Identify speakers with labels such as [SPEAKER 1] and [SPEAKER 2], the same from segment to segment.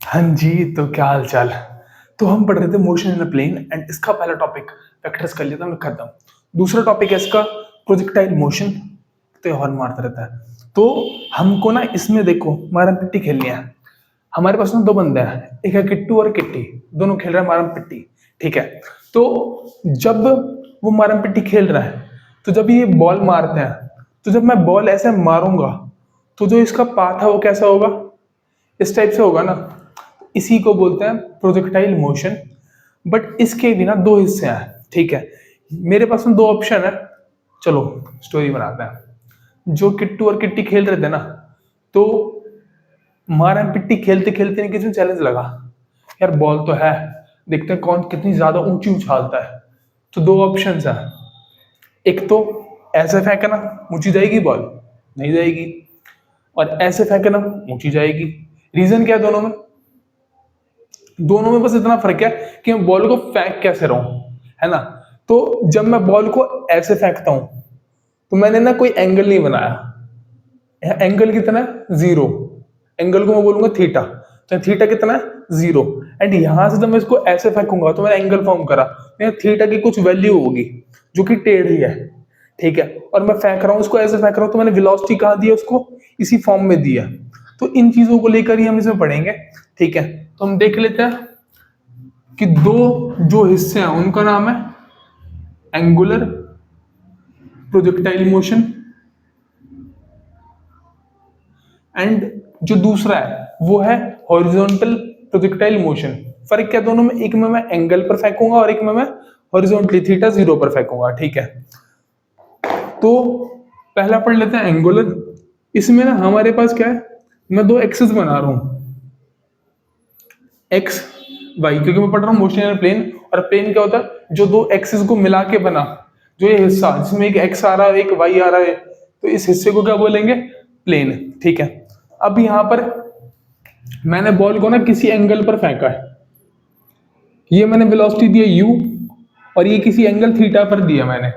[SPEAKER 1] हाँ जी, तो क्या हाल चाल। तो हम पढ़ रहे थे motion in a plane and इसका पहला टॉपिक वेक्टर्स कर लिया था हमने खत्म। दूसरा टॉपिक है इसका प्रोजेक्टाइल मोशन। तो हॉर्न मारता रहता है। तो हमको ना इसमें देखो मारम पिट्टी खेलनी है। हमारे पास ना दो बंदे हैं, एक है किट्टू और किट्टी। दोनों खेल रहे हैं मारम पिट्टी। ठीक है। तो जब वो मारम पिट्टी खेल रहा है, तो जब ये बॉल मारते हैं, तो जब मैं बॉल ऐसे मारूंगा, तो जो इसका पाथ है वो कैसा होगा? इस टाइप से होगा ना। इसी को बोलते हैं प्रोजेक्टाइल मोशन। बट इसके भी ना दो हिस्से हैं। ठीक है। मेरे पास में दो ऑप्शन है। चलो स्टोरी बनाते हैं। जो किट्टू और किट्टी खेल रहे थे ना, तो मारम पिट्टी खेलते खेलते नहीं किसी चैलेंज लगा, यार बॉल तो है, देखते हैं कौन कितनी ज्यादा ऊंची उछालता है। तो दो ऑप्शन है। एक तो ऐसे फेंकना, ऊंची जाएगी बॉल, नहीं जाएगी। और ऐसे फेंकना, ऊंची जाएगी। रीजन क्या है दोनों में? दोनों में बस इतना फर्क है कि मैं बॉल को फेंक कैसे रहा हूं, है ना। तो जब मैं बॉल को ऐसे फेंकता हूं, तो मैंने ना कोई एंगल नहीं बनाया। एंगल कितना है? जीरो। एंगल को मैं बोलूंगा थीटा। तो थीटा कितना है? जीरो। एंड यहां से जब मैं इसको ऐसे फेंकूंगा तो मैंने एंगल फॉर्म करा। थीटा की कुछ वैल्यू होगी जो कि टेढ़ी है। ठीक है। और मैं फेंक रहा हूं उसको, ऐसे फेंक रहा हूं, तो मैंने वेलोसिटी कहाँ दी है उसको? इसी फॉर्म में दी है। तो इन चीजों को लेकर ही हम इसमें पढ़ेंगे। ठीक है। तो हम देख लेते हैं कि दो जो हिस्से हैं उनका नाम है एंगुलर प्रोजेक्टाइल मोशन एंड जो दूसरा है वो है हॉरिजॉन्टल प्रोजेक्टाइल मोशन। फर्क क्या दोनों में? एक में मैं एंगल पर फेंकूंगा और एक में मैं हॉरिजॉन्टली थीटा जीरो पर फेंकूंगा। ठीक है। तो पहला पढ़ लेते हैं एंगुलर। इसमें ना हमारे पास क्या है, मैं दो एक्सिस बना रहा हूं, एक्स वाई, क्योंकि मैं पढ़ रहा हूँ मोशन इन प्लेन। और प्लेन क्या होता है? जो दो एक्सिस को मिला के बना, जो ये हिस्सा जिसमें एक एक्स आ रहा है एक वाई आ रहा है, तो इस हिस्से को क्या बोलेंगे? प्लेन। ठीक है। अब यहां पर मैंने बॉल को ना किसी एंगल पर फेंका है। ये मैंने वेलोसिटी दी है यू, और ये किसी एंगल थीटा पर दिया मैंने।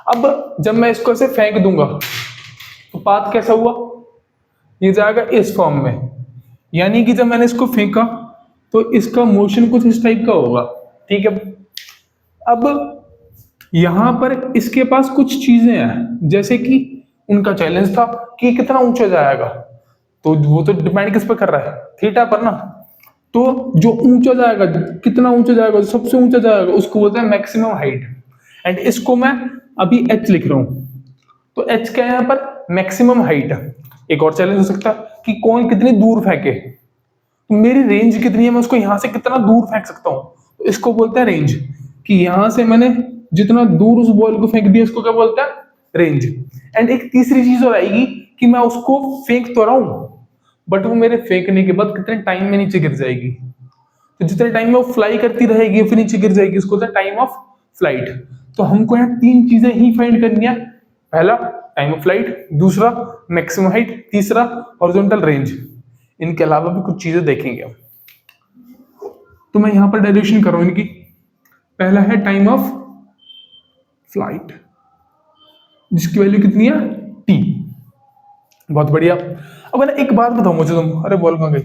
[SPEAKER 1] अब जब मैं इसको ऐसे फेंक दूंगा, तो पाथ कैसा हुआ? ये जाएगा इस फॉर्म में। यानी कि जब मैंने इसको फेंका, तो इसका मोशन कुछ इस टाइप का होगा। ठीक है। अब यहां पर इसके पास कुछ चीजें हैं, जैसे कि उनका चैलेंज था कि कितना ऊंचा जाएगा। तो वो तो डिपेंड किस पर कर रहा है? थीटा पर ना। तो जो ऊंचा जाएगा, कितना ऊंचा जाएगा, जो सबसे ऊंचा जाएगा उसको बोलते हैं मैक्सिमम हाइट। एंड इसको मैं अभी एच लिख रहा हूं। तो एच क्या है यहाँ पर? Maximum height. एक और चैलेंज हो सकता है कि कौन कितनी दूर फेंके। तो मेरी रेंज कितनी है, मैं उसको यहां से कितना दूर फेंक सकता हूं, तो इसको बोलते हैं रेंज। कि यहां से मैंने जितना दूर उस बॉल को फेंक दिया, इसको क्या बोलते हैं? रेंज। एंड एक तीसरी चीज और आएगी कि मैं उसको फेंक तो रहा हूं, बट वो मेरे फेंकने के बाद कितने टाइम में नीचे गिर जाएगी। तो जितने टाइम में वो फ्लाई करती रहेगी फिर नीचे गिर जाएगी, इसको होता है टाइम ऑफ फ्लाइट। तो हमको यहाँ तीन चीजें ही फाइंड करनी है। पहला टाइम ऑफ फ्लाइट, दूसरा मैक्सिमम हाइट, तीसरा हॉरिजॉन्टल रेंज। इनके अलावा भी कुछ चीजें देखेंगे हम। तो मैं यहां पर डेरिवेशन कर रहा हूं इनकी। पहला है टाइम ऑफ फ्लाइट, जिसकी वैल्यू कितनी है? टी। बहुत बढ़िया। अब ना एक बात बताओ मुझे तुम, अरे बॉल कहां गई?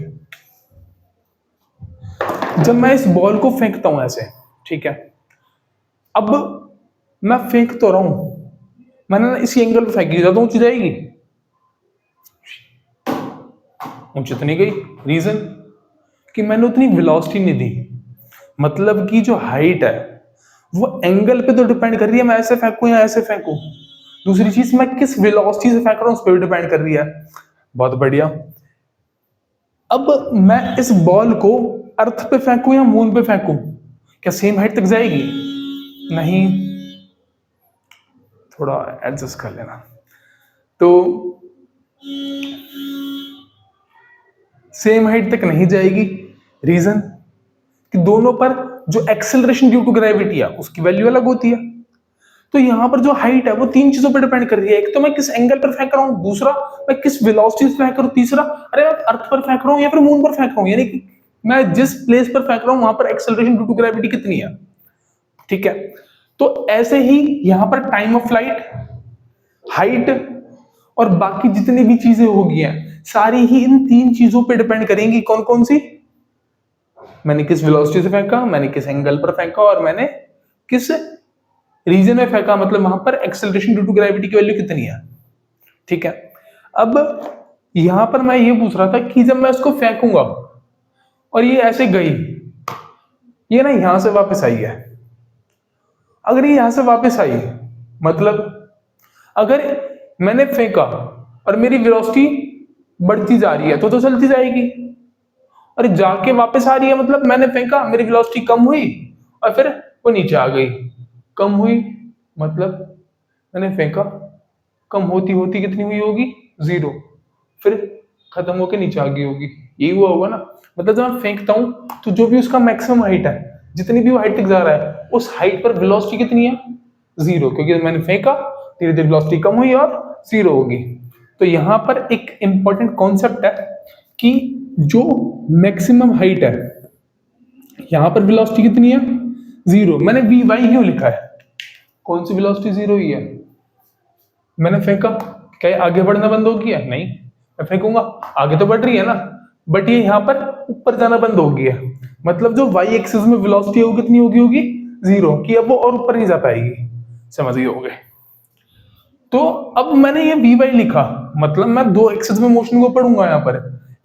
[SPEAKER 1] जब मैं इस बॉल को फेंकता हूं ऐसे, ठीक है, अब मैं फेंक तो रहा हूं, मैंने ना इसी एंगल पर फेंकी, ज्यादा ऊंची जाएगी? ऊंची तो नहीं गई। रीजन कि मैंने उतनी वेलोसिटी नहीं दी। मतलब कि जो हाइट है वो एंगल पे तो डिपेंड कर रही है, मैं ऐसे फेंकूं या ऐसे फेंकूं। दूसरी चीज मैं किस वेलोसिटी से फेंक रहा हूं उस पर भी डिपेंड कर रही है। बहुत बढ़िया। अब मैं इस बॉल को अर्थ पे फेंकूं या मून पे फेंकूं, क्या सेम हाइट तक जाएगी? नहीं। थोड़ा एडजस्ट कर लेना। तो सेम हाइट तक नहीं जाएगी। रीजन कि दोनों पर जो एक्सेलरेशन ड्यू टू ग्रेविटी है उसकी वैल्यू अलग होती है। तो यहां पर जो हाइट है वो तीन चीजों पर डिपेंड कर रही है। एक तो मैं किस एंगल पर फेंक रहा हूं, दूसरा मैं किस वेलोसिटी से फेंक रहा हूं, तीसरा अरे मैं अर्थ पर फेंक रहा हूं या फिर मून पर फेंक रहा हूं, यानी कि मैं जिस प्लेस पर फेंक रहा हूं वहां पर एक्सेलरेशन ड्यू टू ग्रेविटी कितनी है। ठीक है। तो ऐसे ही यहां पर टाइम ऑफ फ्लाइट, हाइट और बाकी जितनी भी चीजें होगी हैं सारी ही इन तीन चीजों पे डिपेंड करेंगी। कौन कौन सी? मैंने किस वेलोसिटी से फेंका, मैंने किस एंगल पर फेंका और मैंने किस रीजन में फेंका, मतलब वहां पर एक्सेलरेशन ड्यू टू ग्रेविटी की वैल्यू कितनी है। ठीक है, अब यहां पर मैं ये पूछ रहा था कि जब मैं उसको फेंकूंगा और ये ऐसे गई, ये ना यहां से वापस आई है, अगर ये यहां से वापस आई, मतलब अगर मैंने फेंका और मेरी वेलोसिटी बढ़ती जा रही है तो चलती जाएगी, और जाके वापस आ रही है, मतलब मैंने फेंका, मेरी वेलोसिटी कम हुई और फिर वो नीचे आ गई, कम हुई, मतलब मैंने फेंका, कम होती होती कितनी हुई होगी, 0, फिर खत्म होके नीचे आ गई होगी, यही हुआ होगा ना। मतलब जब मैं फेंकता हूं तो जो भी उसका मैक्सिमम हाइट है, जितनी भी वो हाइट तक जा रहा है, उस हाइट पर वेलोसिटी कितनी है, 0, क्योंकि मैंने फेंका, धीरे धीरे वेलोसिटी कम हुई और 0 होगी। तो यहां पर एक इंपॉर्टेंट कॉन्सेप्ट है कि जो मैक्सिमम हाइट है, यहां पर वेलोसिटी कितनी है, 0। मैंने वी वाई क्यों लिखा है, कौन सी वेलोसिटी 0 ही है, मैंने फेंका, क्या ये आगे बढ़ना बंद हो गया, नहीं, मैं फेंकूंगा आगे तो बढ़ रही है ना, बट ये यहां पर ऊपर जाना बंद हो गया, मतलब जो वाई एक्सिस में वेलोसिटी है वो कितनी होगी होगी 0, कि अब वो और ऊपर नहीं जा पाएगी, समझ गए होगे। तो अब मैंने ये वी वाई लिखा, मतलब मैं दो एक्सिस में मोशन को पढ़ूंगा यहाँ पर,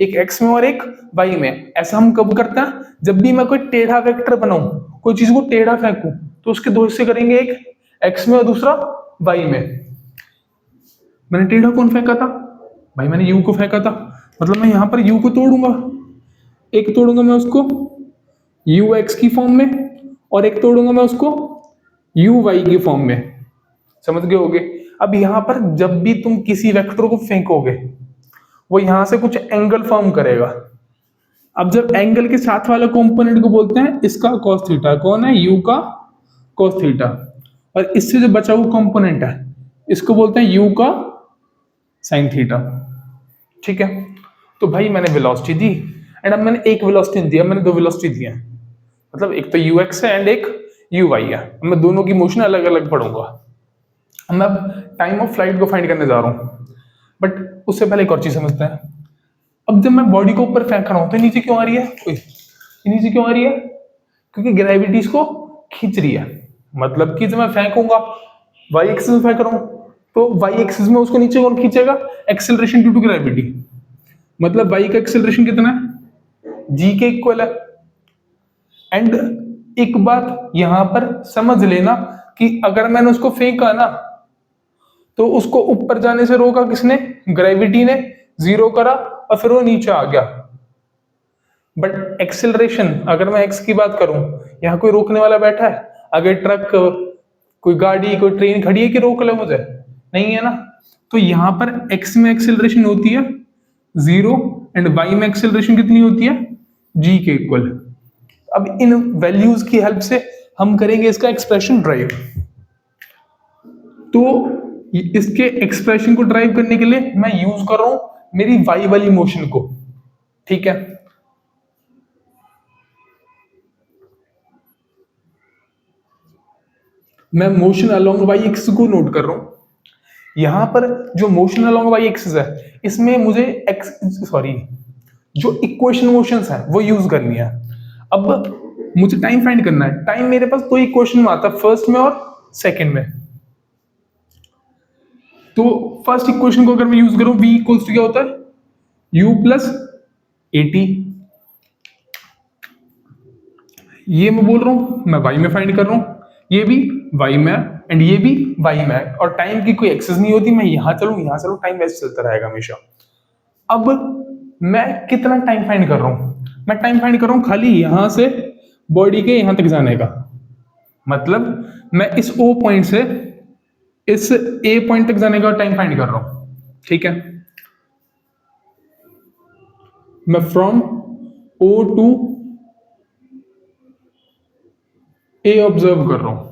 [SPEAKER 1] एक एक्स में और एक वाई में। ऐसा हम कब करते हैं, जब भी मैं कोई टेढ़ा वेक्टर बनाऊं, कोई चीज को टेढ़ा फेंकूं, तो उसके दो हिस्से करेंगे, एक एक्स में और दूसरा वाई में। मैंने टेढ़ा कौन फेंका था भाई, मैंने यू को फेंका था, मतलब मैं यहां पर यू को तोड़ूंगा, एक तोड़ूंगा मैं उसको यू एक्स की फॉर्म में और एक तोड़ूंगा मैं उसको यू वाई की फॉर्म में, समझ गए होगे। अब यहां पर जब भी तुम किसी वेक्टर को फेंकोगे, वो यहां से कुछ एंगल फॉर्म करेगा। अब जब एंगल के साथ वाले कंपोनेंट को बोलते हैं इसका cos थीटा, कौन है, u का cos थीटा, और इससे जो बचा हुआ कंपोनेंट है इसको बोलते हैं u का sin थीटा। ठीक है, तो भाई मैंने वेलोसिटी दी, एंड अब मैंने एक वेलोसिटी नहीं दिया, मैंने दो वेलोसिटी दी है, मतलब एक तो ux है एंड एक uy है। मैं दोनों की मोशन अलग अलग पढ़ूंगा। मैं अब टाइम ऑफ फ्लाइट को फाइंड करने जा रहा हूं, बट उससे पहले एक और चीज समझते हैं। अब जब मैं बॉडी को ऊपर फेंक रहा हूं तो नीचे क्यों आ रही है, नीचे क्यों आ रही है, क्योंकि ग्रेविटी इसको खींच रही है। मतलब कि जब मैं फेंकूंगा, वाई एक्सिस में फेंक रहा हूं, तो वाई एक्सिस में उसको नीचे कौन खींचेगा, एक्सेलरेशन ड्यू टू ग्रेविटी। मतलब वाई का एक्सेलरेशन कितना है, जी के इक्वल है। एंड एक बात यहां पर समझ लेना कि अगर मैंने उसको फेंका ना, तो उसको ऊपर जाने से रोका किसने, ग्रेविटी ने, 0 करा और फिर वो नीचे आ गया। बट एक्सेलरेशन, अगर मैं एक्स की बात करूं, यहां कोई रोकने वाला बैठा है, अगर ट्रक, कोई गाड़ी, कोई ट्रेन खड़ी है कि रोक ले मुझे, नहीं है ना। तो यहां पर एक्स में एक्सेलरेशन होती है 0 एंड वाई में एक्सेलरेशन कितनी होती है, जी के इक्वल। अब इन वैल्यूज की हेल्प से हम करेंगे इसका एक्सप्रेशन ड्राइव। तो इसके एक्सप्रेशन को ड्राइव करने के लिए मैं यूज कर रहा हूं मेरी वाई वाली मोशन को। ठीक है, मैं मोशन अलोंग वाई एक्सिस को नोट कर रहा हूं। यहां पर जो मोशन अलोंग वाई एक्सिस है, इसमें मुझे जो इक्वेशन मोशंस है वो यूज करनी है। अब मुझे टाइम फाइंड करना है, टाइम मेरे पास दो इक्वेशन में आता है, फर्स्ट में और सेकंड में। तो फर्स्ट इक्वेशन को अगर मैं यूज करूं, v इक्वल्स टू क्या होता है, u प्लस एटी, ये मैं बोल रहा हूं, मैं y में फाइंड कर रहा हूं, ये भी y में एंड ये भी y में, और टाइम की कोई एक्सेस नहीं होती, मैं यहां चलूं, टाइम वैसे चलता रहेगा हमेशा। अब मैं कितना टाइम फाइंड कर रहा हूं, मैं टाइम फाइंड कर रहा हूं खाली यहां से बॉडी के यहां तक जाने का, मतलब मैं इस O पॉइंट से इस A पॉइंट तक जाने का टाइम फाइंड कर रहा हूं। ठीक है, मैं from O to A observe कर रहा हूं।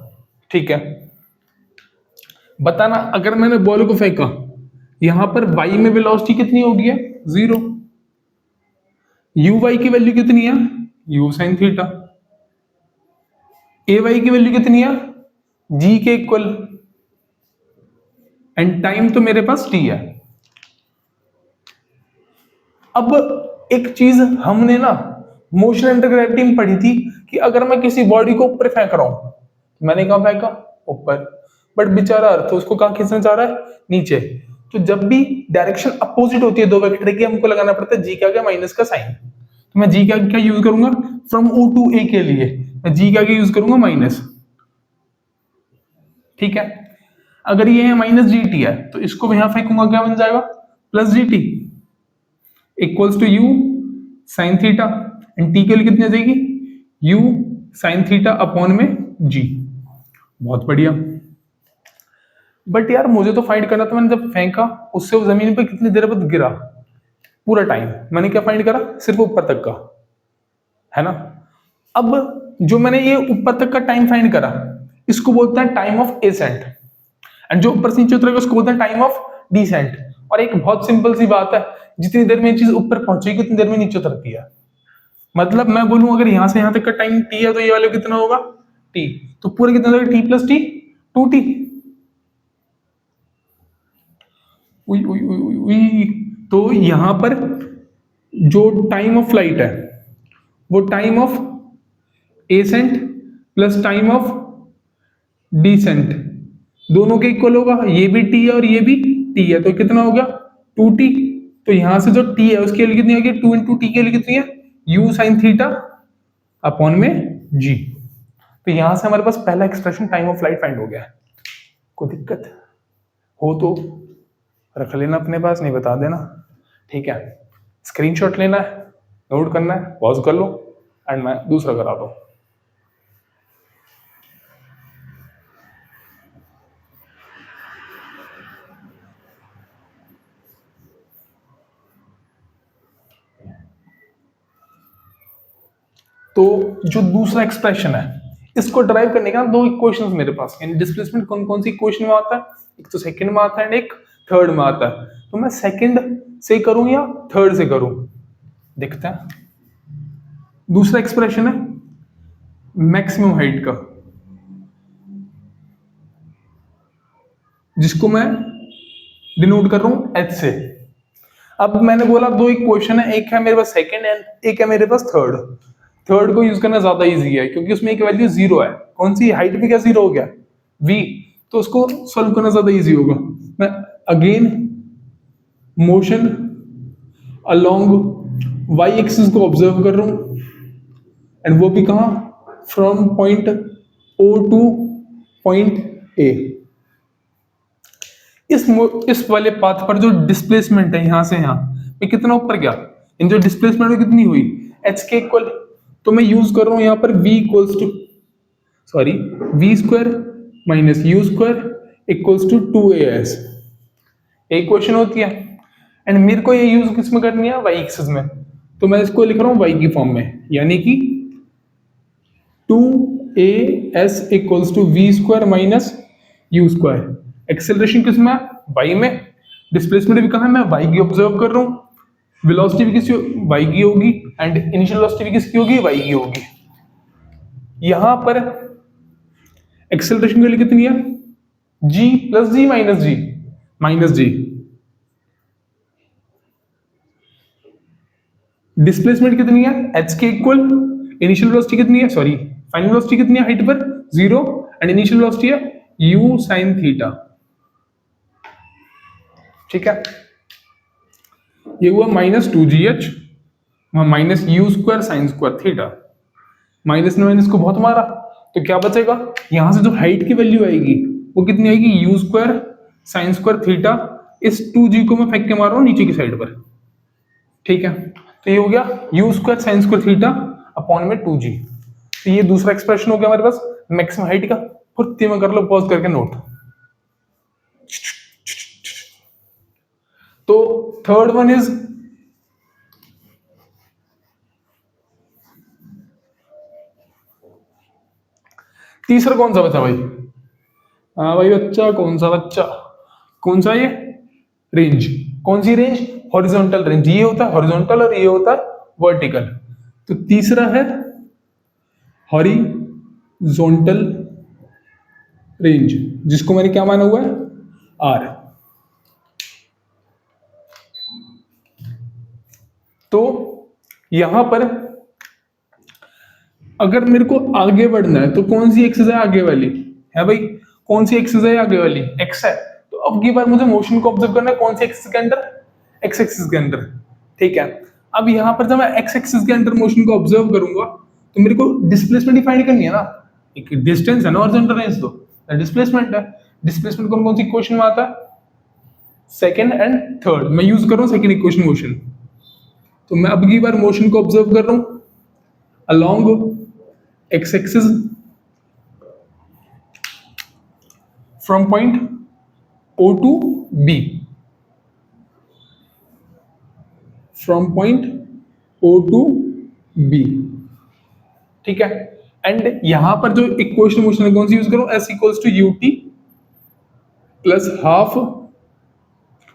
[SPEAKER 1] ठीक है, बताना अगर मैंने बॉल को फेंका, यहां पर y में वेलोसिटी कितनी होगी है, 0, uy की वैल्यू कितनी है, u sin थीटा, ay की वैल्यू कितनी है, g के इक्वल, एंड टाइम तो मेरे पास t है। अब एक चीज हमने ना मोशन अंडर ग्रेविटी में पढ़ी थी कि अगर मैं किसी बॉडी को ऊपर फेंक रहा हूं, मैंने कहा फेंका ऊपर, बट बेचारा अर्थ उसको कहां खींचना चाह रहा है, नीचे। तो जब भी डायरेक्शन अपोजिट होती है दो वेक्टर की, हमको लगाना पड़ता है जी के आगे माइनस का साइन। तो मैं जी का क्या यूज करूंगा, फ्रॉम ओ टू ए के लिए मैं जी का यूज करूंगा माइनस, ठीक है। अगर ये है माइनस जी टी है तो इसको मैं यहां फेंकूंगा, क्या बन जाएगा, plus g t equals to u sine theta, and t के लिए कितनी आ जाएगी, यू साइन थीटा अपॉन में जी। बहुत बढ़िया। बट यार मुझे तो फाइंड करना था, मैंने जब फेंका उससे वो जमीन पे कितनी देर बाद गिरा, पूरा टाइम मैंने क्या फाइंड करा, सिर्फ ऊपर तक का, है ना। अब जो मैंने ये ऊपर तक का टाइम फाइंड करा, इसको बोलते हैं टाइम ऑफ एसेंट, एंड जो ऊपर से नीचे उतरेगा उसको बोलते हैं टाइम ऑफ डिसेंट। और एक बहुत सिंपल सी बात है, जितनी देर में ये चीज ऊपर पहुंचेगी उतनी देर में नीचे उतरती है। मतलब मैं बोलूं अगर यहां से यहां तक का टाइम टी है तो ये वाले कितना होगा, टी, तो पूरे कितना होगा, टी प्लस टी, 2t। तो यहां पर जो टाइम ऑफ फ्लाइट है वो time of ascent plus time of descent दोनों के इक्वल होगा। ये भी टी है और ये भी टी है, तो कितना हो गया, 2t। तो यहां से जो टी है उसके लिए कितनी होगी, 2 इंटू टी के लिए कितनी है, u साइन थीटा अपॉन में g। तो यहां से हमारे पास पहला expression time of flight find हो गया। कोई दिक्कत हो तो रख लेना अपने पास, नहीं बता देना, ठीक है। स्क्रीनशॉट लेना है, नोट करना है, पॉज कर लो एंड मैं दूसरा करा दो। तो जो दूसरा एक्सप्रेशन है इसको ड्राइव करने का दो इक्वेशंस मेरे पास, यानी डिस्प्लेसमेंट कौन कौन सी इक्वेशन में आता है, एक तो सेकंड में आता है एंड एक थर्ड में आता है। तो मैं सेकंड से करूं या थर्ड से करूं, देखते हैं। दूसरा एक्सप्रेशन है मैक्सिमम हाइट का, जिसको मैं डिनोट कर रहा हूं एच से। अब मैंने बोला दो इक्वेशन है, एक है मेरे पास सेकंड एंड एक है मेरे पास थर्ड। थर्ड को यूज करना ज्यादा इजी है क्योंकि उसमें एक वैल्यू जीरो है। कौन सी, हाइट पे क्या जीरो हो गया, v, तो उसको सॉल्व करना ज्यादा इजी होगा। मैं again motion along y axis को ऑब्जर्व कर रहा हूं, एंड वो भी कहां, from point o two point a। इस वाले पाथ पर जो डिस्प्लेसमेंट है यहां से यहां ये कितना ऊपर गया, इन जो डिस्प्लेसमेंट कितनी हुई, h के इक्वल। तो मैं यूज कर रहा हूं यहां पर v equals to v square minus u square equals to 2as। एक क्वेश्चन होती है, एंड मेरे को ये यूज किस में करनी है, y एक्सिस में। तो मैं इसको लिख रहा हूं y की फॉर्म में, यानी कि 2as equals to v square minus u square. Acceleration किस में, y में। डिस्प्लेसमेंट भी कहां है, मैं y की ऑब्जर्व कर रहा हूं। वेलोसिटी भी किसी y की होगी एंड इनिशियल वेलोसिटी भी किसकी होगी, y की होगी। यहां पर एक्सेलरेशन के लिए कितनी है, g प्लस जी माइनस जी। डिस्प्लेसमेंट कितनी है, h के इक्वल, इनिशियल वेलोसिटी कितनी है, सॉरी फाइनल वेलोसिटी कितनी है हाइट पर, 0, एंड इनिशियल वेलोसिटी है u साइन थीटा, ठीक है। ये हुआ minus 2gh minus you square sine square theta. Minus ने माइनस को बहुत मारा तो क्या बचेगा, यहां से जो हाइट की वैल्यू आएगी वो कितनी आएगी, you square sine square theta. इस 2g को मैं फेंक के मार रहा हूं नीचे की साइड पर, ठीक है। तो ये हो गया you square sine square theta upon में 2g। तो ये दूसरा एक्सप्रेशन हो गया हमारे पास मैक्सिमम हाइट का। फुर्ती में कर लो, पॉज करके नोट। तो थर्ड वन इज तीसरा कौन सा बचा भाई, हाँ भाई बच्चा, कौन सा बच्चा, कौन सा, ये रेंज। कौन सी रेंज, हॉरिजॉन्टल रेंज। ये होता है हॉरिजॉन्टल और ये होता है वर्टिकल। तो तीसरा है हॉरिजॉन्टल रेंज, जिसको मैंने क्या माना हुआ है, आर। तो यहां पर अगर मेरे को आगे बढ़ना है तो कौन सी एक्सिस है आगे वाली, है भाई, कौन सी एक्सिस है आगे वाली, एक्स है। तो अब की बार मुझे मोशन को ऑब्जर्व करना है कौन सी एक्सिस के अंदर, एक्स एक्सिस के अंदर, ठीक है। अब यहाँ पर जब मैं एक्स एक्सिस के अंदर मोशन को ऑब्जर्व करूंगा तो मेरे को डिस्प्लेसमेंट डिफाइन करनी है ना, एक डिस्टेंस है ना हॉरिजॉन्टल रेंज, तो डिस्प्लेसमेंट है। डिस्प्लेसमेंट कौन कौन सी इक्वेशन में आता है, सेकेंड एंड थर्ड। मैं यूज कर रहा हूँ सेकेंड इक्वेशन मोशन। तो मैं अब की बार मोशन को ऑब्जर्व कर रहा हूं along x axis from point o to b, from point o to b, ठीक है। एंड यहां पर जो इक्वेशन मोशन है कौन सी यूज करूं, s equals to u t plus half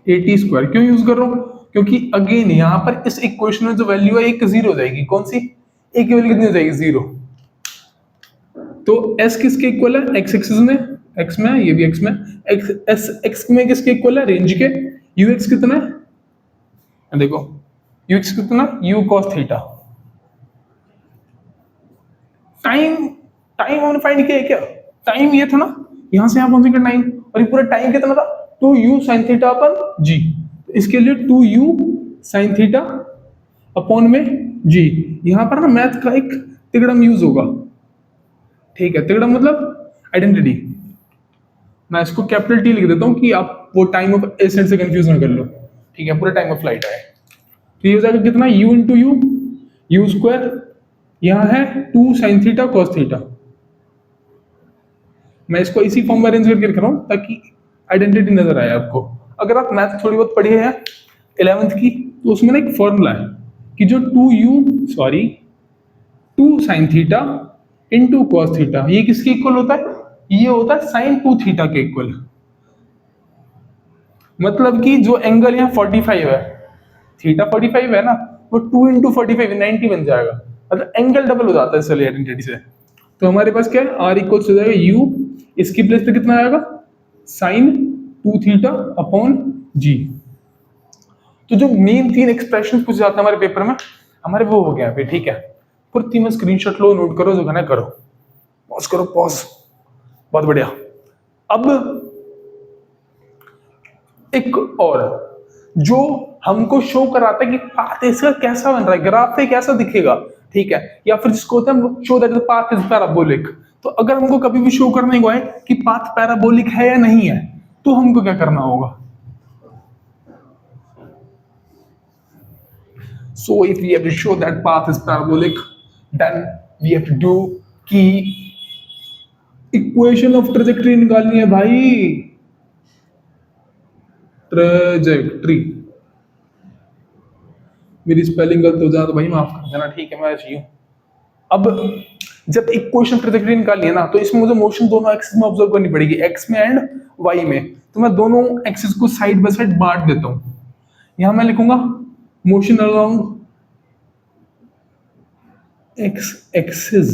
[SPEAKER 1] a t square. क्यों यूज कर रहा हूं, क्योंकि अगेन यहां पर इस इक्वेशन में जो वैल्यू है एक जीरो हो जाएगी, कौन सी, ए की वैल्यू कितनी हो जाएगी, जीरो। तो एस किसके इक्वल है, एक्स एक्सिस में, एक्स में, ये भी एक्स में, एक्स एस एक्स में किसके इक्वल है, रेंज के। यू एक्स कितना है, देखो यू एक्स कितना, you cos theta. Time, time हमने फाइंड किया है क्या, टाइम ये था ना, यहां से यहां पहुंचने का टाइम, और ये पूरा टाइम कितना था, 2u sin थीटा अपन जी। इसके लिए 2u sin थीटा अपॉन में जी। यहां पर ना मैथ का एक तिगड़म यूज होगा, ठीक है। तिगड़म मतलब आइडेंटिटी। मैं इसको कैपिटल टी लिख देता हूं कि आप वो टाइम ऑफ एसेंट से कंफ्यूज ना कर लो, ठीक है। पूरा टाइम ऑफ फ्लाइट है, तो ये हो जाएगा कितना, u into you, you square, यहां है 2 sin थीटा cos थीटा। मैं इसको इसी फॉर्म में अरेंज करके रख रहा हूं ताकि आइडेंटिटी नजर आए आपको। अगर आप मैथ थोड़ी बहुत पढ़ी है 11th की, तो उसमें ना एक फॉर्मूला है कि जो 2 sin theta into cos theta, ये किसके इक्वल होता है, ये होता है sin 2 थीटा के इक्वल। मतलब कि जो एंगल यहाँ 45 है, थीटा 45 है ना, वो 2 इंटू 45 90 बन जाएगा, मतलब एंगल डबल हो जाता है इस वाली आइडेंटिटी से। तो हमारे पास क्या है, आर इक्वल हो जाएगा यू, इसकी प्लेस पे कितना आएगा, sin 2 थीटा अपॉन जी। तो जो मेन 3 एक्सप्रेशन पूछे जाते हैं हमारे पेपर में, हमारे वो हो गया पे, ठीक है। पूरी में स्क्रीनशॉट लो, नोट करो, जो करना है करो, पॉज करो, पॉज, बहुत बढ़िया। अब एक और जो हमको शो कराता है कि पाथ इसका कैसा बन रहा है, ग्राफ पे कैसा दिखेगा, ठीक है, या फिर जिसको होता है show that the path is parabolic. तो अगर हमको कभी भी शो करने को है कि पाथ पैराबोलिक है या नहीं है, तो हमको क्या करना होगा, so if we have to show that path is parabolic, then we have to do कि इक्वेशन ऑफ ट्रेजेक्टरी निकालनी है भाई, ट्रेजेक्टरी। मेरी स्पेलिंग गलत हो जाए तो भाई माफ कर देना, ठीक है, मैं ऐसी हूं। अब जब इक्वेशन ट्रेजेक्टरी निकालनी है ना, तो इसमें मुझे मोशन दोनों एक्सिस में ऑब्जर्व करनी पड़ेगी, एक्स में एंड वाई में। तो मैं दोनों एक्सिस को साइड बाय साइड बांट देता हूं। यहां मैं लिखूंगा मोशन अलोंग एक्स एक्सिस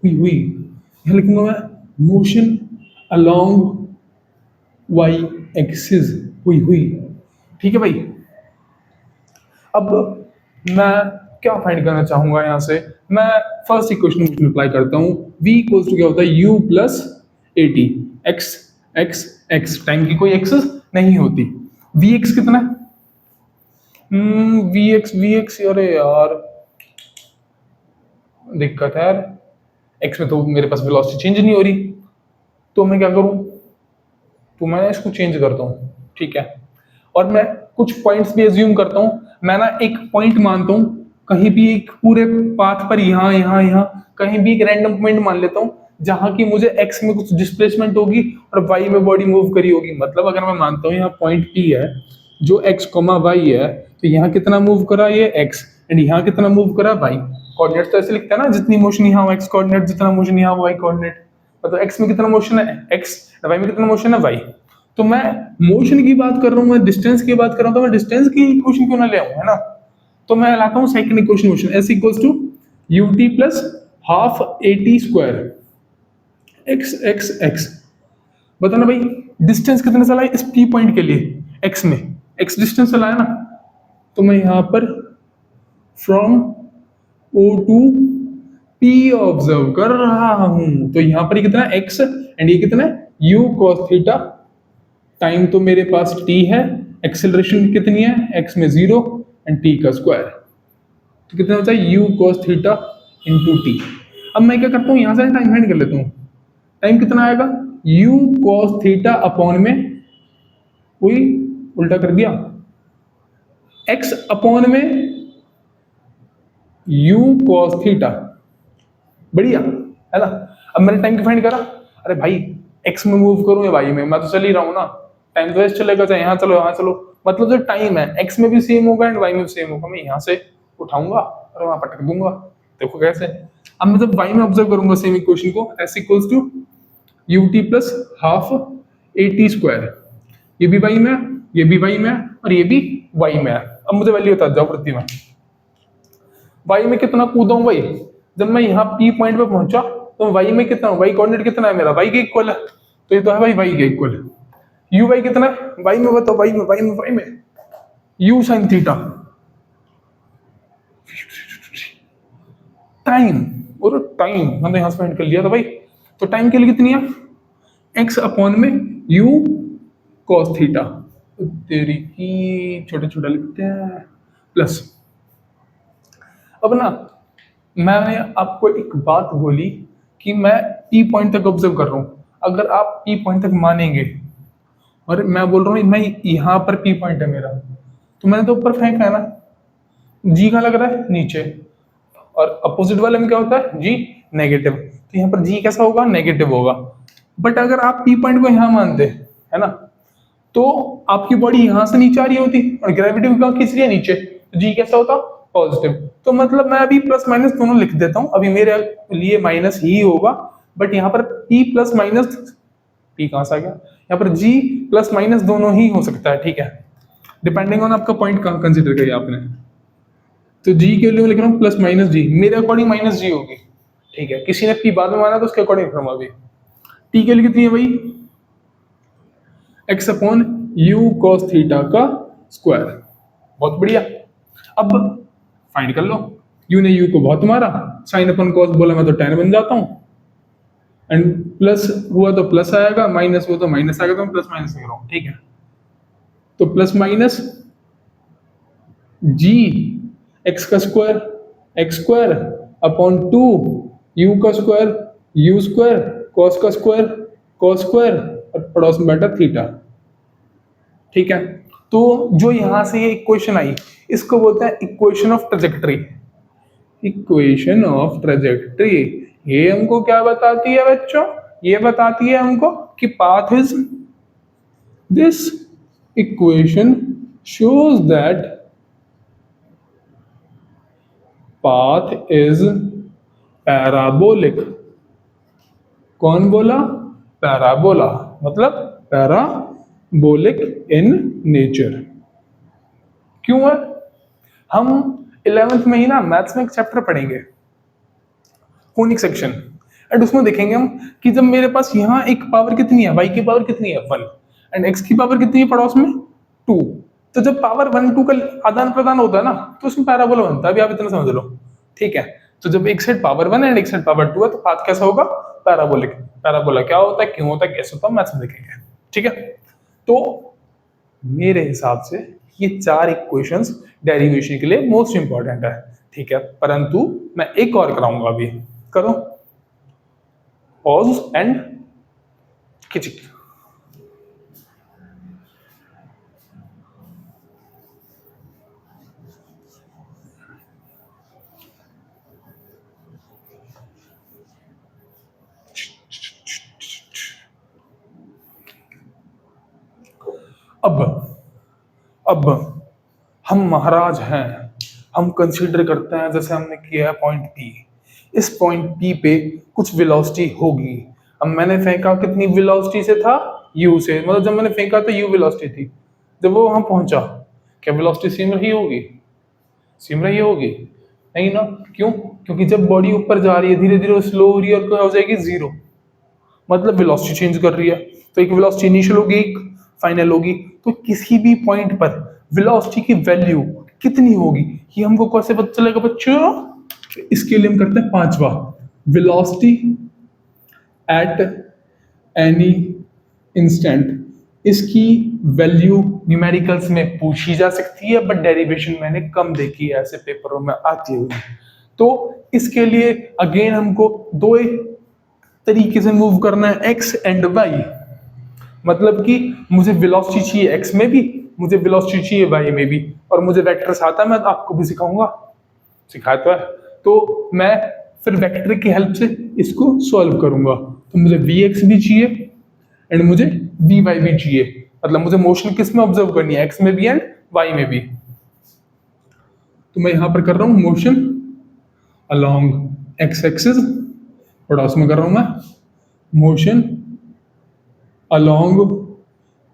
[SPEAKER 1] हुई, यहां लिखूंगा मैं मोशन अलोंग वाई एक्सिस हुई, ठीक है भाई। अब मैं क्या फाइंड करना चाहूंगा, यहां से मैं फर्स्ट इक्वेशन मल्टीप्लाई करता हूं, v इक्वल्स टू क्या होता है, u plus a T, x x x, time की कोई एक्सिस नहीं होती। vx कितना है, vx अरे यार दिक्कत है यार, x में तो मेरे पास वेलोसिटी चेंज नहीं हो रही, तो मैं क्या करूं, तो मैं इसको चेंज करता हूं, ठीक है। और मैं कुछ पॉइंट्स भी एज्यूम करता हूं, मैं ना एक पॉइंट मानता हूं कहीं भी, एक पूरे पाथ पर यहां यहां यहां कहीं भी एक रैंडम पॉइंट मान लेता हूं जहां की मुझे x में कुछ डिस्प्लेसमेंट होगी और y में बॉडी मूव करी होगी। मतलब अगर मैं मानता हूं यहाँ पॉइंट P है जो x, y है, तो यहाँ कितना मूव करा ये x, एंड यहाँ कितना मूव करा y। कोऑर्डिनेट्स तो ऐसे लिखता है ना, जितनी मोशन यहाँ x कोऑर्डिनेट, जितना मोशन यहाँ y कोऑर्डिनेट, मतलब x में कितना मोशन है x, y में कितना मोशन है y। तो मैं मोशन की बात कर रहा हूं, मैं डिस्टेंस की बात कर रहा हूं, तो मैं डिस्टेंस की इक्वेशन क्यों ना ले आऊं, है ना। तो मैं लाता हूं second equation motion, s equals to ut plus half a t square x x x. बताना भाई डिस्टेंस कितने चला है इस p पॉइंट के लिए, x में x डिस्टेंस चला है ना। तो मैं यहां पर from o to t observe कर रहा हूं, तो यहां पर कितना एक्स एंड ये कितना यू cos थीटा। टाइम तो मेरे पास टी है, एक्सेलरेशन कितनी है एक्स में 0 एंड टी का स्क्वायर, तो कितना होता है you cos theta into T. अब मैं क्या करता हूँ यहां से टाइम फाइंड कर लेता हूँ। टाइम कितना आएगा u cos थीटा अपॉन में वही उल्टा कर दिया x अपॉन में u cos थीटा, बढ़िया है ना। अब मैंने टाइम की फाइंड करा, अरे भाई x में मूव करूं या y में, मैं तो चल ही रहा हूं ना, टाइम तो ऐसे चलेगा, चाहे यहाँ चलो यहाँ चलो, मतलब जो टाइम है x में भी सेम होगा एंड y में भी सेम होगा। मैं यहाँ से उठाऊंगा और वहां पटक दूंगा, देखो कैसे। अब मैं जब y में ऑब्जर्व करूंगा सेम इक्वेशन को, s equals to ut plus half at square, ये भी y में है, ये भी y में है और ये भी y में है। अब मुझे वैल्यू बता जाओ प्रति में, y में कितना कूदा हूं भाई, जब मैं यहाँ P पॉइंट पे पहुंचा तो y में कितना, y कोऑर्डिनेट कितना है मेरा, y के इक्वल है, तो ये तो है भाई y के इक्वल। u y कितना है y में, बताओ y में u sin थीटा। टाइम और टाइम मैंने यहां से फाइंड कर लिया था भाई, तो टाइम के लिए कितनी है x अपॉन में u cos थीटा, तेरी की छोटे छोटे लिखते हैं प्लस। अब ना मैंने आपको एक बात बोली कि मैं P पॉइंट तक ऑब्जर्व कर रहा हूं, अगर आप P पॉइंट तक मानेंगे और मैं बोल रहा हूँ मैं यहाँ पर P पॉइंट है मेरा, तो मैंने तो ऊपर फेंका है ना, G का लग रहा है नीचे, और अपोजिट वाले में क्या होता है G नेगेटिव, तो यहाँ पर G कैसा होगा नेगेटिव होगा। बट अगर आप P पॉइंट को यहाँ मानते है ना, तो आपकी बॉडी यहाँ से नीचे आ रही होती और ग्रेविटी भी खींच रही है नीचे, तो G कैसा होता पॉजिटिव। तो मतलब मैं अभी प्लस माइनस दोनों लिख देता हूँ, अभी मेरे लिए माइनस ही होगा, बट यहाँ पर P प्लस माइनस, P कहां से आ गया, यहाँ पर G प्लस माइनस दोनों ही हो सकता है, ठीक है, डिपेंडिंग ऑन आपका पॉइंट कहां कंसीडर किया आपने। तो G के लिए लिख रहा हूँ प्लस माइनस G, मेरे अकॉर्डिंग माइनस G होगी, ठीक है, किसी ने P बाद में माना तो उसके अकॉर्डिंग लिख रहा हूँ अभी। T के लिए कितनी है भाई x upon u cos theta का स्क्वायर, बहुत बढ़िया। अब फाइंड कर लो, u ने u को बहुत मारा, साइन अपॉन cos बोला मैं तो tan बन जाता हूं, एंड प्लस हुआ तो प्लस आएगा, माइनस हुआ तो माइनस आएगा, तो मैं प्लस माइनस लिख रहा हूं, ठीक है। तो प्लस माइनस g x का square x square upon 2 u का स्क्वायर u स्क्वायर cos का स्क्वायर cos स्क्वायर और पड़ोस में बैठा थीटा, ठीक है। तो जो यहां से ये इक्वेशन आई इसको बोलते हैं equation of trajectory. Equation of trajectory ये हमको क्या बताती है बच्चों, ये बताती है हमको कि path is, this equation shows that path is parabolic. कौन बोला, पैराबोला, मतलब पैराबोलिक इन नेचर। क्यों है, हम 11th में ही ना मैथ्स में एक चैप्टर पढ़ेंगे कोनिक सेक्शन, एंड उसमें देखेंगे हम कि जब मेरे पास यहाँ एक पावर कितनी है, y की पावर कितनी है 1 एंड x की पावर कितनी है पड़ोस में 2, तो जब पावर 1 2 का आदान प्रदान होता है ना तो उसमें पैराबोला बनता है, अभी आप इतना समझ लो, ठीक है। तो जब एक साइड पावर 1 है एंड एक साइड पावर 2 है तो पाथ कैसा होगा पैराबोलिक। पैराबोला क्या होता है, क्यों होता है, कैसे होता है, मैथ्स में देखेंगे, ठीक है। तो मेरे हिसाब से ये 4 इक्वेशंस डेरिवेशन के लिए मोस्ट इंपॉर्टेंट है, ठीक है। परंतु मैं एक और कराऊंगा, अभी करो पॉज एंड खिचिक। अब हम महाराज हैं, हम कंसीडर करते हैं जैसे हमने किया है पॉइंट P, इस पॉइंट P पे कुछ वेलोसिटी होगी। अब मैंने फेंका कितनी वेलोसिटी से था, u से, मतलब जब मैंने फेंका तो u वेलोसिटी थी, जब वो वहां पहुंचा क्या वेलोसिटी सेम रही होगी, सेम रही होगी नहीं ना, क्यों, क्योंकि जब बॉडी ऊपर जा रही है धीरे धीरे स्लो हो रही है और क्या हो जाएगी 0, मतलब वेलोसिटी चेंज कर रही है, तो एक वेलोसिटी इनिशियल होगी एक फाइनल होगी। तो किसी भी पॉइंट पर वेलोसिटी की वैल्यू कितनी होगी ये हमको कैसे पता चलेगा बच्चों, इसके लिए हम करते हैं 5वां वेलोसिटी एट एनी इंस्टेंट, इसकी वैल्यू न्यूमेरिकल्स में पूछी जा सकती है, बट डेरिवेशन मैंने कम देखी है ऐसे पेपरों में आती हुई। तो इसके लिए अगेन हमको दो एक तरीके से मूव करना है, एक्स एंड वाई। मतलब कि मुझे वेलोसिटी चाहिए एक्स में भी, मुझे वेलोसिटी चाहिए वाई में भी, और मुझे वेक्टर्स आता है, मैं आपको भी सिखाऊंगा, सिखाया तो है। तो मैं फिर वेक्टर की हेल्प से इसको सॉल्व करूंगा। तो मुझे वी एक्स भी चाहिए एंड मुझे वी वाई भी चाहिए, मतलब मुझे मोशन किस में ऑब्जर्व करनी है, एक्स में भी एंड वाई में भी। तो मैं यहां पर कर रहा हूं मोशन अलोंग एक्स एक्सिस, और उसमें कर रहा हूं मैं मोशन अलोंग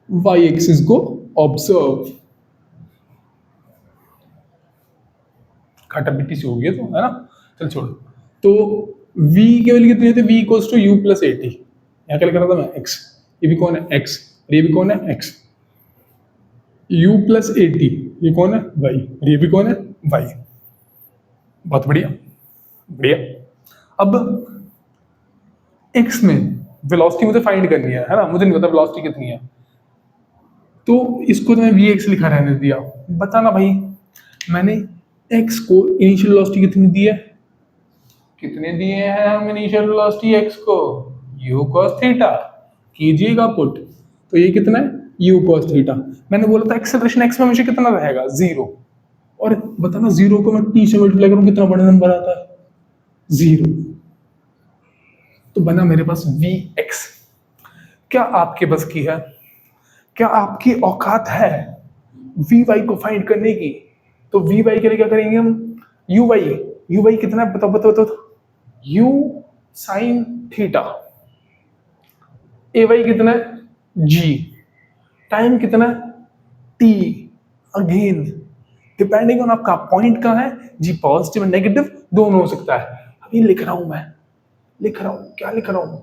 [SPEAKER 1] वाई एक्सिस को ऑब्जर्व। खटा पिट्टी से हो गया तो, है ना, चल छोड़। तो v की वैल्यू कितनी होती है, v equals to u plus a t. यहाँ क्या लिख रहा था मैं, x, ये भी कौन है x, ये भी कौन है x, u plus a T, ये कौन है y, ये भी कौन है y। बहुत बढ़िया, बढ़िया। अब x में वेलोसिटी मुझे फाइंड करनी है ना, मुझे नहीं पता वेलोसिटी कितनी है, तो इसको तो मैं vx लिखा रहने दिया। बताना भाई, मैंने x को इनिशियल वेलोसिटी कितनी दी है, कितने दिए हैं हम इनिशियल वेलोसिटी x को, u cos थीटा, कीजिएगा पुट। तो ये कितना है, u cos थीटा। मैंने बोला था एक्सेलरेशन x में हमेशा कितना रहेगा, 0। और बताना 0 को मैं t से मल्टीप्लाई करूं कितना बड़ा नंबर आता है, 0। तो बना मेरे पास vx। क्या आपके बस की है, क्या आपकी औकात है vy को फाइंड करने की? तो vy के लिए क्या करेंगे हम, uy कितना है, बताओ बताओ बताओ, u साइन थीटा, ay कितना है, g, टाइम कितना है, t, अगेन डिपेंडिंग ऑन आपका पॉइंट कहां है, जी पॉजिटिव एंड नेगेटिव दोनों हो सकता है। अभी लिख रहा हूं मैं, लिख रहा हूं, क्या लिख रहा हूं,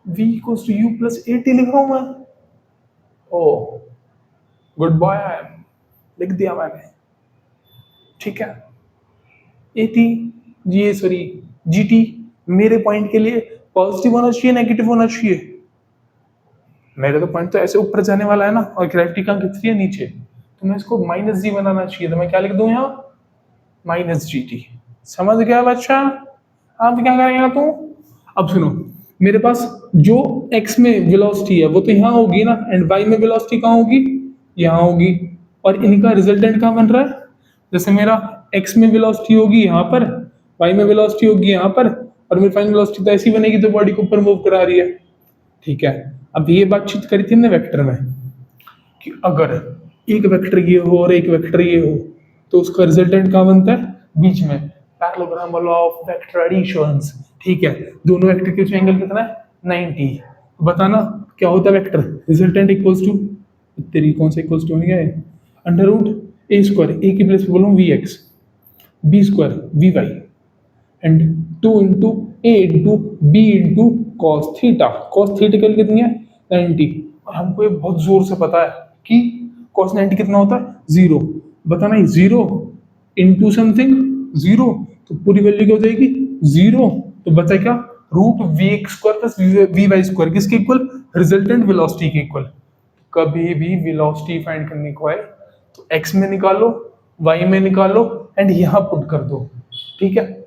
[SPEAKER 1] v equals to u plus a t लिख रहा हूं मैं। ओ गुड बॉय, लिख दिया मैंने, ठीक है। A t, g sorry g t, मेरे पॉइंट के लिए पॉजिटिव होना चाहिए नेगेटिव होना चाहिए, मेरे तो पॉइंट तो ऐसे ऊपर जाने वाला है ना, और ग्रेविटी कहाँ खींच रही है नीचे, तो मैं इसको माइनस जी बनाना चाहिए, तो मैं क्या लिख दूं यहाँ, माइनस जी टी। समझ गया बच्चा, आप क्या करेंगे तू। अब सुनो, मेरे पास जो x में वेलोसिटी है वो तो यहाँ होगी ना, एंड y में वेलोसिटी कहाँ होगी, यहाँ होगी, और इनका रिजल्टेंट कहाँ बन रहा है, जैसे मेरा x में वेलोसिटी होगी यहाँ पर, y में वेलोसिटी होगी यहाँ पर, और मेरी फाइनल वेलोसिटी तो ऐसी बनेगी तो बॉडी को ऊपर मूव करा रही है, ठीक है। अब ये बातचीत करी थी हमने वेक्टर में, कि अगर एक वेक्टर ये हो और एक वेक्टर ये हो, तो उसका रिजल्टेंट कहाँ बनता है, बीच में, parallelogram law of vector additions, ठीक है। दोनों वेक्टर के बीच में एंगल कितना है, 90। बताना क्या होता है वेक्टर, रिजल्टेंट इक्वल्स टू, तेरी कौन सा इक्वल्स टू हो गया है, under root a square, a की प्लेस पे बोलूँ v x, b square v y, and 2 into a into b into cos theta. Cos theta के लिए कितनी है, 90। और हमको ये बहुत जोर से पता है कि कॉस 90 कितना होता है, 0। बताना 0 इंटू समथिंग 0, तो पूरी वैल्यू क्या हो जाएगी, 0। तो बचा क्या, root v x square plus v y square, किसके इक्वल, रिजल्टेंट वेलोसिटी के इक्वल। कभी भी वेलोसिटी फाइंड करने को आए तो एक्स में निकालो, वाई में निकालो, एंड यहां पुट कर दो, ठीक है।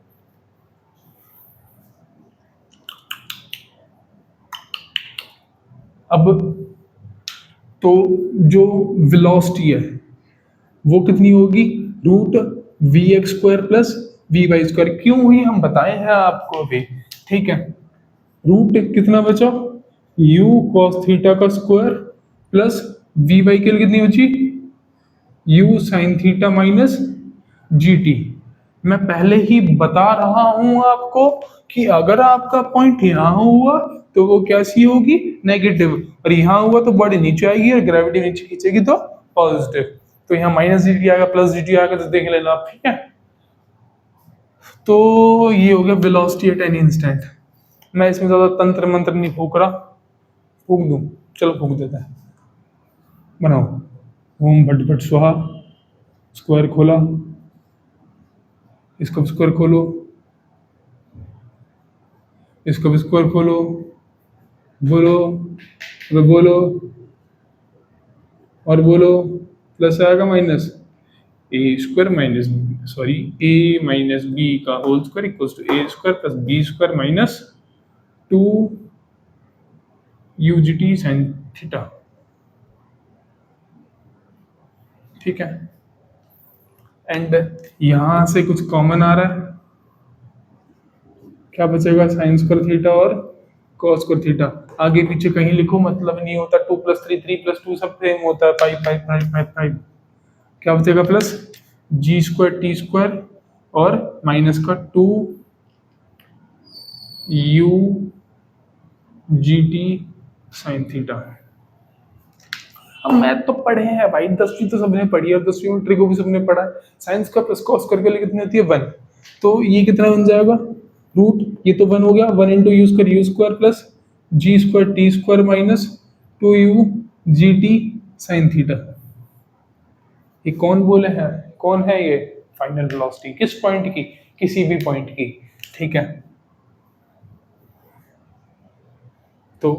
[SPEAKER 1] अब तो जो वेलोसिटी है वो कितनी होगी, root v x square plus v y square. क्यों हुई हम बताए हैं आपको अभी, ठीक है। रूट कितना बचा, u cos थीटा का स्क्वायर प्लस वी वाई के लिए कितनी बची, u sine theta minus G T. मैं पहले ही बता रहा हूं आपको कि अगर आपका पॉइंट यहां हुआ तो वो कैसी होगी, नेगेटिव, और यहां हुआ तो बॉडी नीचे आएगी और ग्रेविटी नीचे खींचेगी तो पॉजिटिव। तो यहाँ माइनस जी टी आएगा, प्लस जी टी आएगा, तो देख लेना आप, ठीक है। तो ये हो गया वेलोसिटी एट एनी इंस्टेंट। मैं इसमें ज्यादा तंत्र मंत्र नहीं फूक रहा, फूक दूं, चलो फूक देता है। बनाओ, ओम भट भट स्वाहा, स्क्वायर खोला, इसको स्क्वायर खोलो, इसको भी स्क्वायर खोलो, बोलो, अबे बोलो और बोलो, प्लस आएगा minus a square minus, sorry, a minus b का whole square equals to a square plus b square minus 2 u g t sine theta. ठीक है, एंड यहां से कुछ कॉमन आ रहा है, क्या बचेगा, साइन स्क्वायर थीटा और कॉस स्क्वायर थीटा। आगे पीछे कहीं लिखो मतलब नहीं होता, 2 + 3 3 + 2 सब सेम होता है, 5 5 5 5 5। क्या बचेगा, plus g square t square और माइनस का 2 u g t sine theta. अब मैथ तो पढ़े हैं भाई, 10वीं तो सबने पढ़ी है और 10वीं में ट्रिको भी सबने पढ़ा है। साइंस का प्लस कॉस करके लिए कितनी होती है, 1। तो ये कितना बन जाएगा, रूट, ये तो 1 हो गया, 1 × u square plus g square t square minus 2 u g t sine theta. ये कौन बोले हैं, कौन है ये, फाइनल वेलोसिटी, किस पॉइंट की, किसी भी पॉइंट की। ठीक है, तो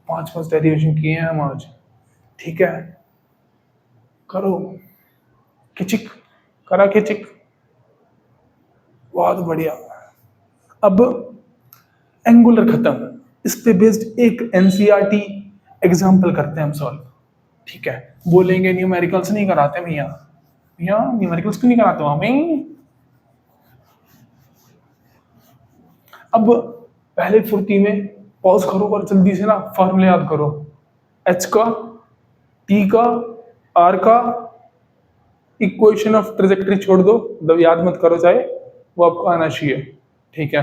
[SPEAKER 1] पांच डेरिवेशन किए हैं हम आज। ठीक है, करो खिचिक, करा खिचिक, बहुत बढ़िया। अब एंगुलर खत्म, इस पे बेस्ड एक एनसीईआरटी एग्जांपल करते हैं हम सॉल्व। ठीक है, बोलेंगे न्यूमेरिकल्स नहीं कराते भैया, भैया न्यूमेरिकल्स क्यों नहीं कराते हमें। अब पहले फुर्ती में पॉज करो और जल्दी से ना फॉर्मूले याद करो, एच का, टी का, आर का, इक्वेशन ऑफ ट्रेजेक्टरी छोड़ दो, मतलब याद मत करो, चाहे वो आपको आना चाहिए। ठीक है,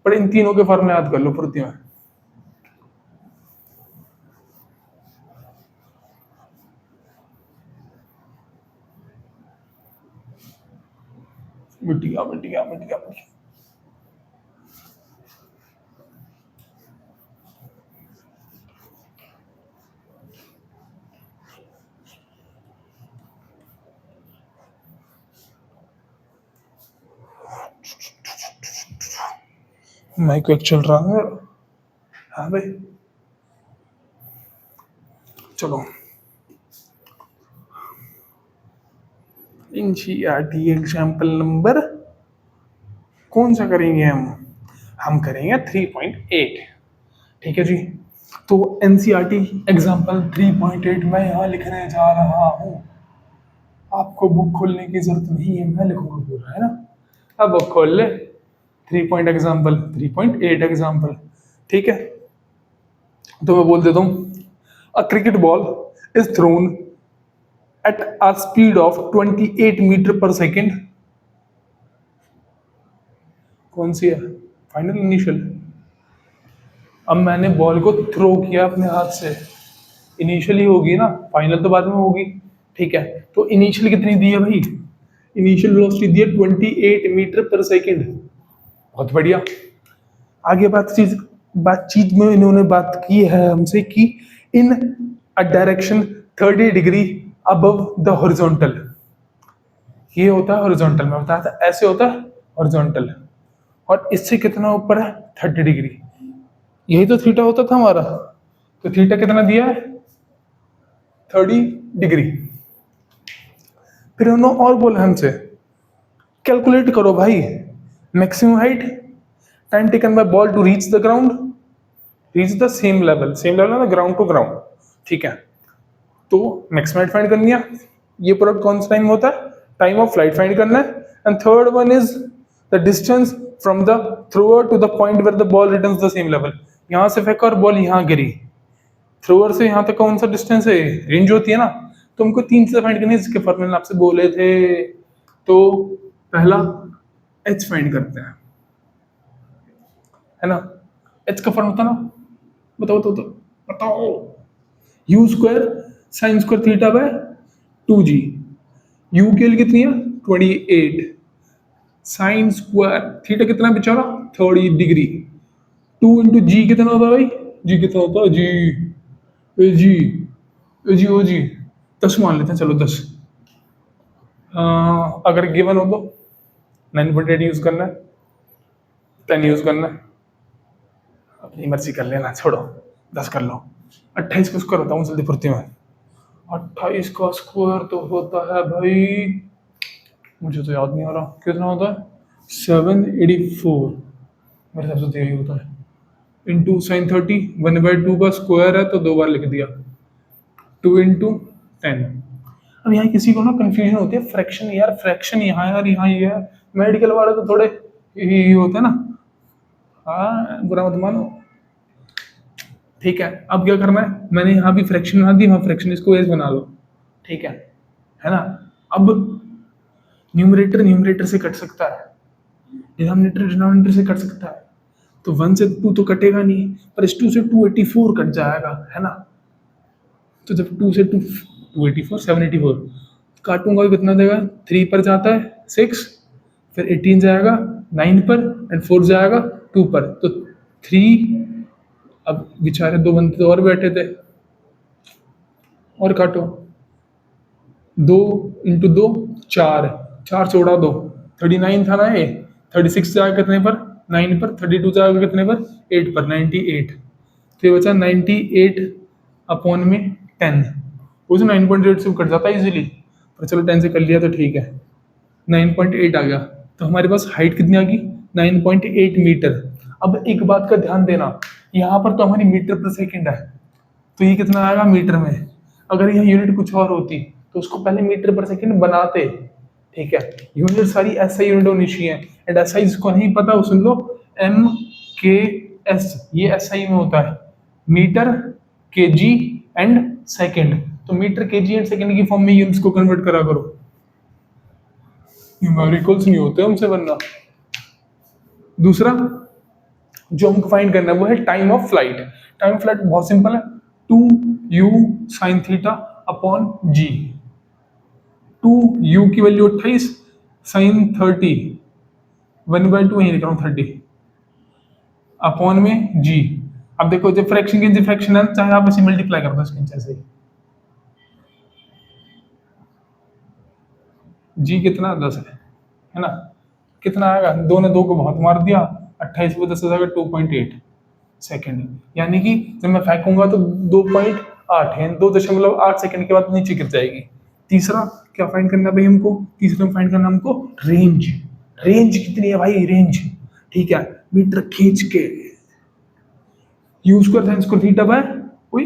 [SPEAKER 1] पर इन तीनों के फॉर्मूले याद कर लो फुर्ती में। मिट गया मिट गया मिट गया मिट गया। माइक वेक चल रहा है, हाँ भाई, चलो एनसीईआरटी एग्जाम्पल नंबर कौन सा करेंगे हम करेंगे 3.8। ठीक है जी, तो एनसीईआरटी एग्जाम्पल 3.8 मैं यहाँ लिखने जा रहा हूँ। आपको बुक खोलने की जरूरत नहीं है, मैं लिखूंगा पूरा, है ना। अब बुक खोल ले, 3.8 एग्जाम्पल। ठीक है, तो मैं बोल देता हूँ, a cricket ball is thrown at a speed of 28 metre per second. कौन सी है, फाइनल इनिशियल। अब मैंने बॉल को थ्रो किया अपने हाथ से, इनिशियली होगी ना, फाइनल तो बाद में होगी। ठीक है, तो इनिशियल कितनी दी है भाई, इनिशियल वेलोसिटी दी है 28 मीटर पर सेकेंड। बहुत बढ़िया। आगे बातचीत में इन्होंने बात की है हमसे कि in a direction 30 degree above the horizontal. ये होता है हॉरिजॉन्टल, में बताया था ऐसे होता है हॉरिजॉन्टल, और इससे कितना ऊपर है 30 डिग्री। यही तो थीटा होता था हमारा, तो थीटा कितना दिया है 30 डिग्री। फिर उन्होंने और बोला हमसे, कैलकुलेट करो भाई maximum height, time taken by ball to reach the ground, reach the same level ना, ग्राउंड टू ग्राउंड। ठीक है, तो मैक्सिमम हाइट फाइंड करनी है, ये प्रोडक्ट कौन सा टाइम होता है, टाइम ऑफ फ्लाइट फाइंड करना है। And third one is the distance from the thrower to the point where the ball returns the same level. यहां से फेंका और बॉल यहां गिरी, थ्रोअर से यहां तक कौन सा डिस्टेंस है, रेंज होती है ना। तो हमको 3 चीजें फाइंड करनी है, जिसके फॉर्मूले आपसे बोले थे। तो पहला एच फाइंड करते हैं, है ना। एच का फॉर्मूला था ना, बताओ तो बताओ, you square sine square theta bye 2g। You के लिए कितनी है 28, साइन स्क्वायर थीटा कितना बेचारा 30 डिग्री, 2 × जी कितना होता है भाई, जी कितना होता है, जी 10 मान लेते हैं, चलो 10। अगर गिवन हो तो 9.8 यूज करना है, 10 यूज करना है, अपनी मर्जी कर लेना, छोड़ो 10 कर लो। 28 का स्क्वायर बताऊँ जल्दी फुर्ती में। 28 का स्क्वायर तो होता है भाई, मुझे तो याद नहीं आ रहा कितना होता है, 784 मेरे हिसाब से तो यही होता है, इंटू साइन 30, 1/2 का स्क्वायर है तो 2 बार लिख दिया, 2 इंटू 10। अब यहाँ किसी को ना कंफ्यूजन होती है, फ्रैक्शन यार, फ्रैक्शन यहाँ यार, यहाँ ये है, मेडिकल वाले तो थोड़े ये होते हैं ना, हाँ बुरा मत मानो। ठीक है, अब क्या करना है, मैंने यहाँ भी फ्रैक्शन बना दी, वहाँ फ्रैक्शन, इसको एज बना लो, ठीक है ना। अब न्यूमरेटर न्यूमरेटर से कट सकता है, डिनोमिनेटर डिनोमिनेटर से कट सकता है, तो 1 से 2 तो कटेगा नहीं, पर इस 2 से 284 कट जाएगा, है ना। तो जब 2 से 2 284 784 काटूंगा तो कितना देगा, 3 पर जाता है 6, फिर 18 जाएगा 9 पर, एंड 4 जाएगा 2 पर, तो 3। अब बेचारे 2 बंदे तो और बैठे थे, और काटो, 2 इंटू 2 4, 4 से उड़ा दो, 39 था ना ये, 36 जाएगा कितने पर, 9 पर, 32 जाएगा कितने पर, 8 पर, 98। तो ये बचा 98 अपॉन में 10, वो जो 9.8 से कट जाता है इजीली, पर चलो 10 से कर लिया तो ठीक है, 9.8 आ गया। तो हमारे पास हाइट कितनी आ गई, 9.8 मीटर। अब एक बात का ध्यान देना, यहाँ पर तो हमारी मीटर पर सेकंड है, तो ये कितना आएगा मीटर में। अगर यह यूनिट कुछ और होती तो उसको पहले मीटर पर सेकंड बनाते, ठीक है। यूनिट सारी ऐसा यूनिट होनी चाहिए, एंड ऐसा जिसको नहीं पता वो सुन लो, MKS, ये SI में होता है, मीटर, kg एंड सेकंड। तो मीटर, kg एंड सेकंड की फॉर्म में यूनिट्स को कन्वर्ट करा करो, न्यूमेरिकल्स नहीं होते हमसे बनना। दूसरा जो हमको फाइंड करना है वो है time of flight. Time of flight बहुत सिंपल है, 2u sin theta upon g। 2u की वैल्यू 28, sin 30, 1/2 यही लिख रहा हूँ 30, अपॉन में g। अब देखो जब फ्रैक्शन की फ्रैक्शन है, चाहे आप इसे मल्टीप्लाई कर दो इसके नीचे से, g कितना 10 है ना, कितना आएगा, 2 ने 2 को बहुत मार दिया, 28 में 10 हो जाएगा 2.8 सेकेंड, यानी कि जब मैं फेंकूंगा तो 2.8 है, 2.8 सेकंड के बाद नीचे गिर जाएगी। तीसरा क्या फाइंड करना है भाई हमको, तीसरा फाइंड करना हमको रेंज। रेंज कितनी है भाई, रेंज, ठीक है, मीटर खींच के, U square sine square theta by कोई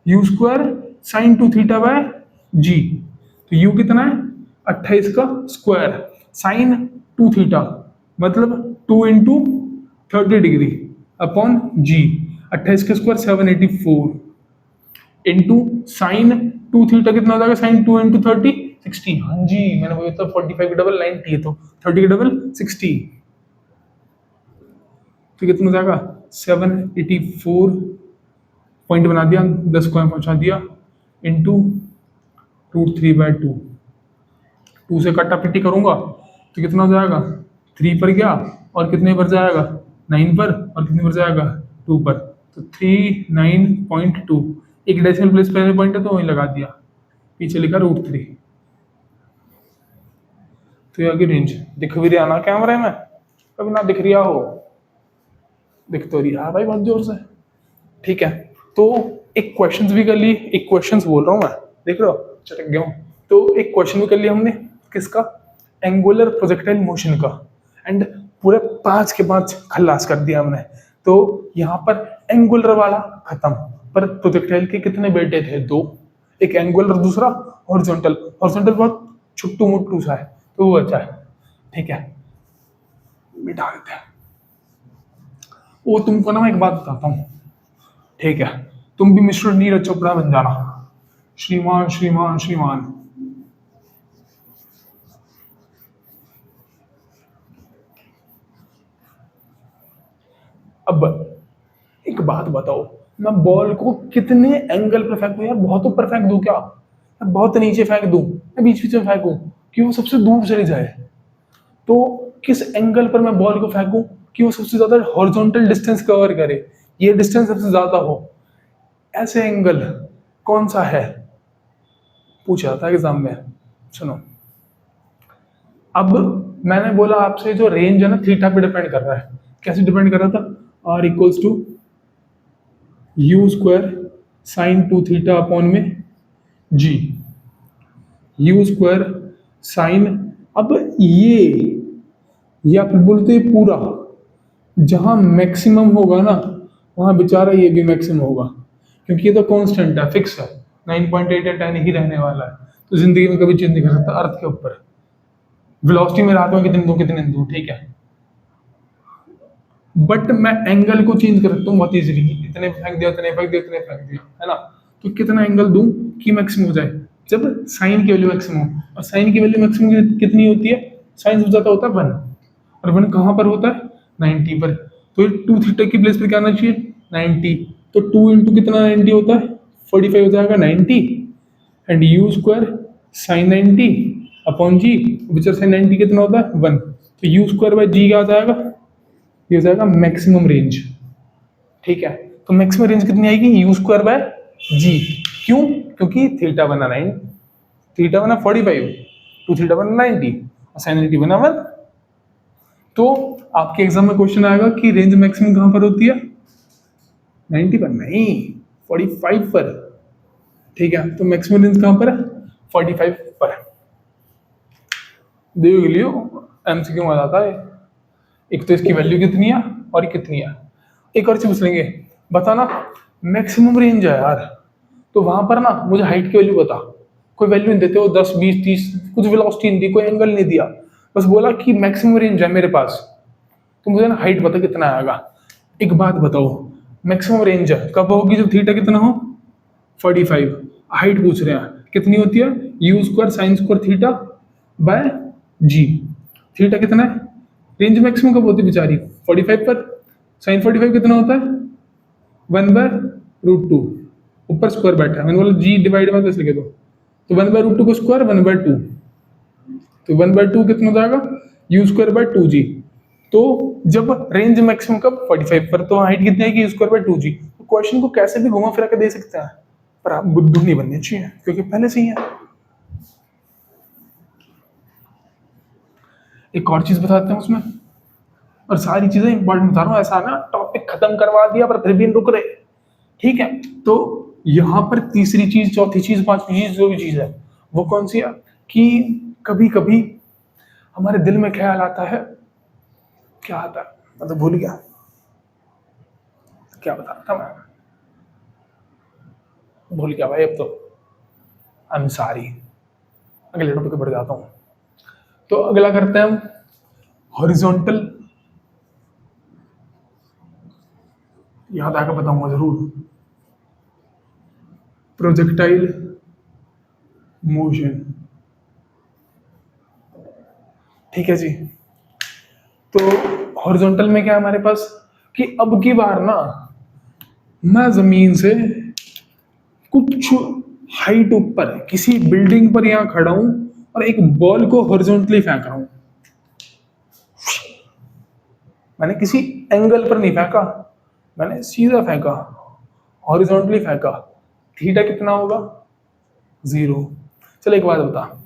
[SPEAKER 1] U square sine 2 theta by G. तो यू कितना है 28 का स्क्वायर, साइन 2 थीटा मतलब 2 इंटू 30 डिग्री अपॉन जी, 28 का स्क्वायर 784 इंटू साइन 2 थीटा कितना हो जाएगा, साइन 2 इंटू 30 60। हाँ जी मैंने बोला था 45 की डबल 90 है, तो 30 की डबल 60, तो कितना हो जाएगा 784 पॉइंट बना दिया, 10 को पहुंचा दिया, इंटू √3/2, 2 से कटा पिटी करूंगा तो कितना हो जाएगा, 3 पर गया और कितने पर जाएगा 9 पर, और कितने पर जाएगा 2 पर, तो 39.2, एक डेसिमल प्लेस पहले पॉइंट है तो वहीं लगा दिया, पीछे लिखा √3। तो ये आगे रेंज दिख भी रहा ना कैमरे में, कभी ना दिख रहा हो, दिख तो रही है भाई बहुत जोर से, ठीक है। तो एक क्वेश्चंस भी कर ली, एक क्वेश्चंस बोल रहा हूँ मैं, देख रहे हो चटक गया हूँ। तो एक क्वेश्चन भी कर लिया हमने, किसका, एंगुलर प्रोजेक्टाइल मोशन का, एंड पूरे 5 के 5 खल्लास कर दिया हमने। तो यहाँ पर एंगुलर वाला खत्म, पर प्रोजेक्टाइल के कितने बेटे थे, 2, एक एंगुलर दूसरा हॉरिजॉन्टल। हॉरिजॉन्टल बहुत छुट्टू मुट्टू सा है तो वो अच्छा है, ठीक है, मिटा देते हैं। वो तुमको ना मैं एक बात बताता हूँ, ठीक है, तुम भी मिस्टर नीरज चोपड़ा बन जाना, श्रीमान श्रीमान श्रीमान। अब एक बात बताओ, मैं बॉल को कितने एंगल पर फेंकूं यार, बहुत ऊपर फेंक दूं क्या, बहुत नीचे फेंक दूं, मैं बीच बीच में फेंकूं कि वो सबसे दूर चले जाए, तो किस एंगल पर मैं बॉल को फेंकूं कि वो सबसे ज्यादा हॉरिजॉन्टल डिस्टेंस कवर करे, ये डिस्टेंस सबसे ज्यादा हो, ऐसे एंगल कौन सा है, पूछा था एग्जाम में। सुनो, अब मैंने बोला आपसे जो रेंज है ना थीटा पे डिपेंड कर रहा है, कैसे डिपेंड कर रहा था, r equals to u square sine 2 theta upon में g, यू स्क्वायर साइन, अब ये आप बोलते हैं पूरा, जहां मैक्सिमम होगा ना वहां बेचारा ये भी मैक्सिमम होगा, क्योंकि ये तो कांस्टेंट है, फिक्स है, 9.8 10 ही रहने वाला है, तो जिंदगी में कभी चेंज नहीं कर सकता अर्थ के ऊपर। वेलोसिटी में रात में कितने दूं, ठीक है, बट मैं एंगल को चेंज कर सकता हूँ बहुत इजीली, इतने फेंक दिया, इतने फेंक दिया, इतने फेंक दिया, है ना। तो कितना एंगल दूं कि मैक्सिमम हो जाए, जब साइन की वैल्यू मैक्सिमम हो, और साइन की वैल्यू मैक्सिमम कितनी होती है, साइन सबसे ज्यादा होता है 1, और 1 कहाँ पर होता है, 90 पर, तो ये 2 थीटा की प्लेस पर क्या आना चाहिए, 90, तो 2 इंटू कितना 90 होता है, 45 हो जाएगा 90, and u square sine 90 upon g, which are sine 90 कितना होता है 1, तो यू स्क्वायर बाय जी क्या आ जाएगा, ये हो जाएगा मैक्सिमम रेंज, ठीक है। तो मैक्सिमम रेंज कितनी आएगी, यू स्क्वायर बाय जी, क्यों, क्योंकि थीटा बना 9, थीटा बना 45, 2 थीटा बना 90, और साइन 90 बना 1। तो आपके एग्जाम में क्वेश्चन आएगा कि रेंज मैक्सिमम कहां पर होती है, 90 पर नहीं, 45 पर, ठीक है। तो मैक्सिमम रेंज कहां पर है, 45 पर। देख लियो एमसीक्यू में आ जाता है, एक तो इसकी वैल्यू कितनी है और ये कितनी है। एक और चीज पूछ लेंगे, बताना मैक्सिमम रेंज है यार, तो वहां पर ना मुझे हाइट की वैल्यू बता, कोई वैल्यू नहीं देते हो, 10 20 30, कुछ वेलोसिटी नहीं दी, कोई एंगल नहीं दिया, बस बोला कि मैक्सिमम रेंज है मेरे पास, तो मुझे ना हाइट बता कितना आएगा। एक बात बताओ, मैक्सिमम रेंज है कब होगी, जब थीटा कितना हो 45, हाइट पूछ रहे हैं कितनी होती है, u square sine square theta by g, theta कितना है, रेंज मैक्सिमम कब होती है बेचारी 45 पर, साइन 45 कितना होता है 1/√2, ऊपर स्क्वायर बैठा है, मैंने बोला जी डिवाइड में कैसे लिखे दो, तो 1/√2 को स्क्वायर 1/2, तो 1/2 कितना हो जाएगा, यू स्क्वायर बाय 2g, तो जब रेंज मैक्सिमम कब 45 पर, तो हाइट कितनी आएगी, यू स्क्वायर बाय 2g। तो क्वेश्चन को कैसे भी घुमा फिरा के दे सकते हैं, पर आप बुद्धू नहीं बननी चाहिए, क्योंकि पहले से ही है। एक और चीज बताते हैं उसमें, और सारी चीजें इंपॉर्टेंट बता रहा हूँ, ऐसा ना टॉपिक खत्म करवा दिया पर फिर भी रुक रहे, ठीक है। तो यहाँ पर तीसरी चीज, चौथी चीज, पांचवी चीज, जो भी चीज है वो कौन सी है, कि कभी कभी हमारे दिल में ख्याल आता है, क्या आता है मतलब भूल गया, क्या बता रहा था मैं, भूल गया भाई, अब तो आई एम सॉरी, अगले टॉपिक पे बढ़ जाता हूँ। तो अगला करते हैं हम हॉरिजॉन्टल, याद आकर बताऊंगा जरूर, प्रोजेक्टाइल मोशन, ठीक है जी। तो हॉरिजॉन्टल में क्या है हमारे पास, कि अब की बार ना मैं जमीन से कुछ हाइट ऊपर किसी बिल्डिंग पर यहां खड़ा हूं और एक बॉल को हॉरिजॉन्टली फेंक रहा हूं, मैंने किसी एंगल पर नहीं फेंका, मैंने सीधा फेंका, हॉरिजॉन्टली फेंका, थीटा कितना होगा 0। चलो एक बात बता,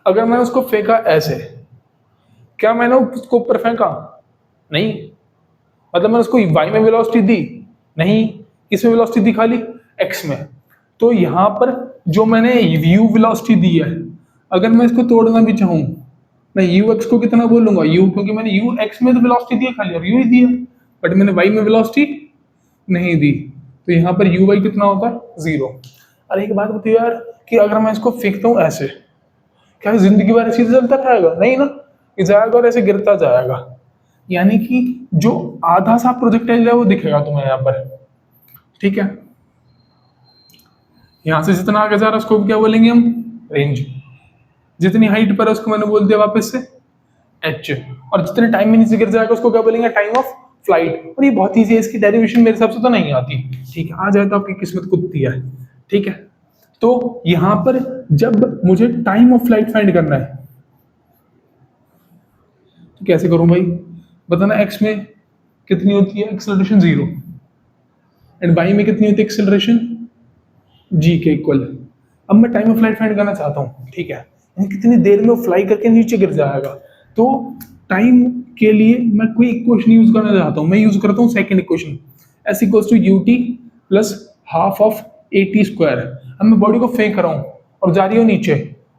[SPEAKER 1] अगर मैं उसको फेंका ऐसे, क्या मैंने उसको ऊपर फेंका, नहीं, मतलब मैंने उसको y में वेलोसिटी दी, नहीं, किस में वेलोसिटी दी, खाली x में। तो यहां पर जो मैंने u वेलोसिटी दी है, अगर मैं इसको तोड़ना भी चाहूं, मैं ux को कितना बोलूंगा u, क्योंकि मैंने ux में तो वेलोसिटी दी है खाली, और u ही दिया, बट मैंने y में वेलोसिटी नहीं दी, तो यहाँ पर uy कितना होता है 0। अरे एक बात बताइए यार, कि अगर मैं इसको फेंकता हूँ ऐसे, क्या जिंदगी भर ऐसे चलता रहेगा, नहीं ना, ये जाएगा और ऐसे गिरता जाएगा, यानी कि जो आधा सा प्रोजेक्टाइल है वो दिखेगा तुम्हें यहाँ पर, ठीक है। यहां से जितना आगे जा रहा है उसको क्या बोलेंगे हम, रेंज, जितनी हाइट पर है उसको मैंने बोल दिया वापस से एच, और जितने टाइम में नीचे गिर जाएगा उसको क्या बोलेंगे, टाइम ऑफ फ्लाइट। और ये बहुत ईजी है, इसकी डेरिवेशन मेरे हिसाब से तो नहीं आती, ठीक है, आ जाए तो आपकी किस्मत कुत्ती है, ठीक है। तो यहां पर जब मुझे टाइम ऑफ फ्लाइट फाइंड करना है, तो कैसे करूं भाई, बताना, एक्स में कितनी होती है एक्सेलरेशन 0, एंड वाई में कितनी होती है एक्सेलरेशन जी के इक्वल। अब मैं टाइम ऑफ फ्लाइट फाइंड करना चाहता हूँ, ठीक है, यानी कितनी देर में वो फ्लाई करके नीचे गिर जाएगा, तो टाइम के लिए मैं कोई इक्वेशन यूज करना चाहता हूँ, मैं यूज करता हूँ second equation, s equals to u t plus half of a t square. अब मैं बॉडी को फेंक रहा हूँ और जा रही हूँ नीचे,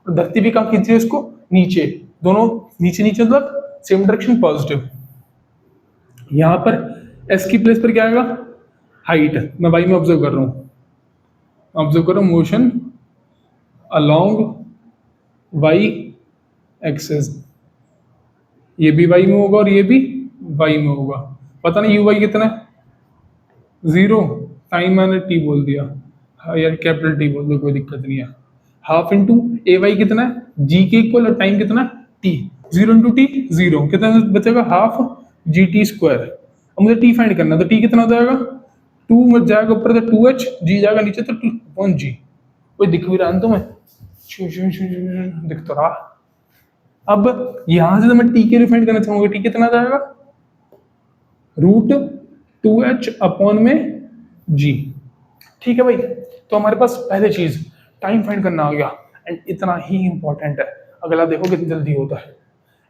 [SPEAKER 1] और धरती भी कहाँ खींच रही है इसको, नीचे, दोनों नीचे नीचे मतलब सेम डायरेक्शन पॉजिटिव। यहां पर एस की प्लेस पर क्या आएगा, हाइट, मैं वाई में ऑब्जर्व कर रहा हूँ, ऑब्जर्व करो मोशन अलोंग वाई एक्सेस, ये भी वाई में होगा और ये भी वाई में होगा। पता नहीं यू वाई कितना है, 0, टाइम मैंने टी बोल दिया, हाँ यार कैपिटल टी बोल दो, कोई दिक्कत नहीं है। हाफ इंटू ए वाई कितना है, जी के इक्वल, और टाइम कितना है टी, 0 इंटू टी 0, कितना बचेगा हाफ जी टी स्क्वायर। अब मुझे टी फाइंड करना है, तो टी कितना हो जाएगा, 2 में जाएगा ऊपर तो 2h, जी जाएगा नीचे तो 2/g। कोई दिख भी रहा है तुम्हें, दिख तो रहा। अब यहां से तो मैं टी के लिए फाइंड करना चाहूंगा, टी कितना जाएगा, √2h अपॉन में g। ठीक है भाई, तो हमारे पास पहले चीज टाइम फाइंड करना आ गया, एंड इतना ही इंपॉर्टेंट है। अगला देखो कितनी जल्दी होता है।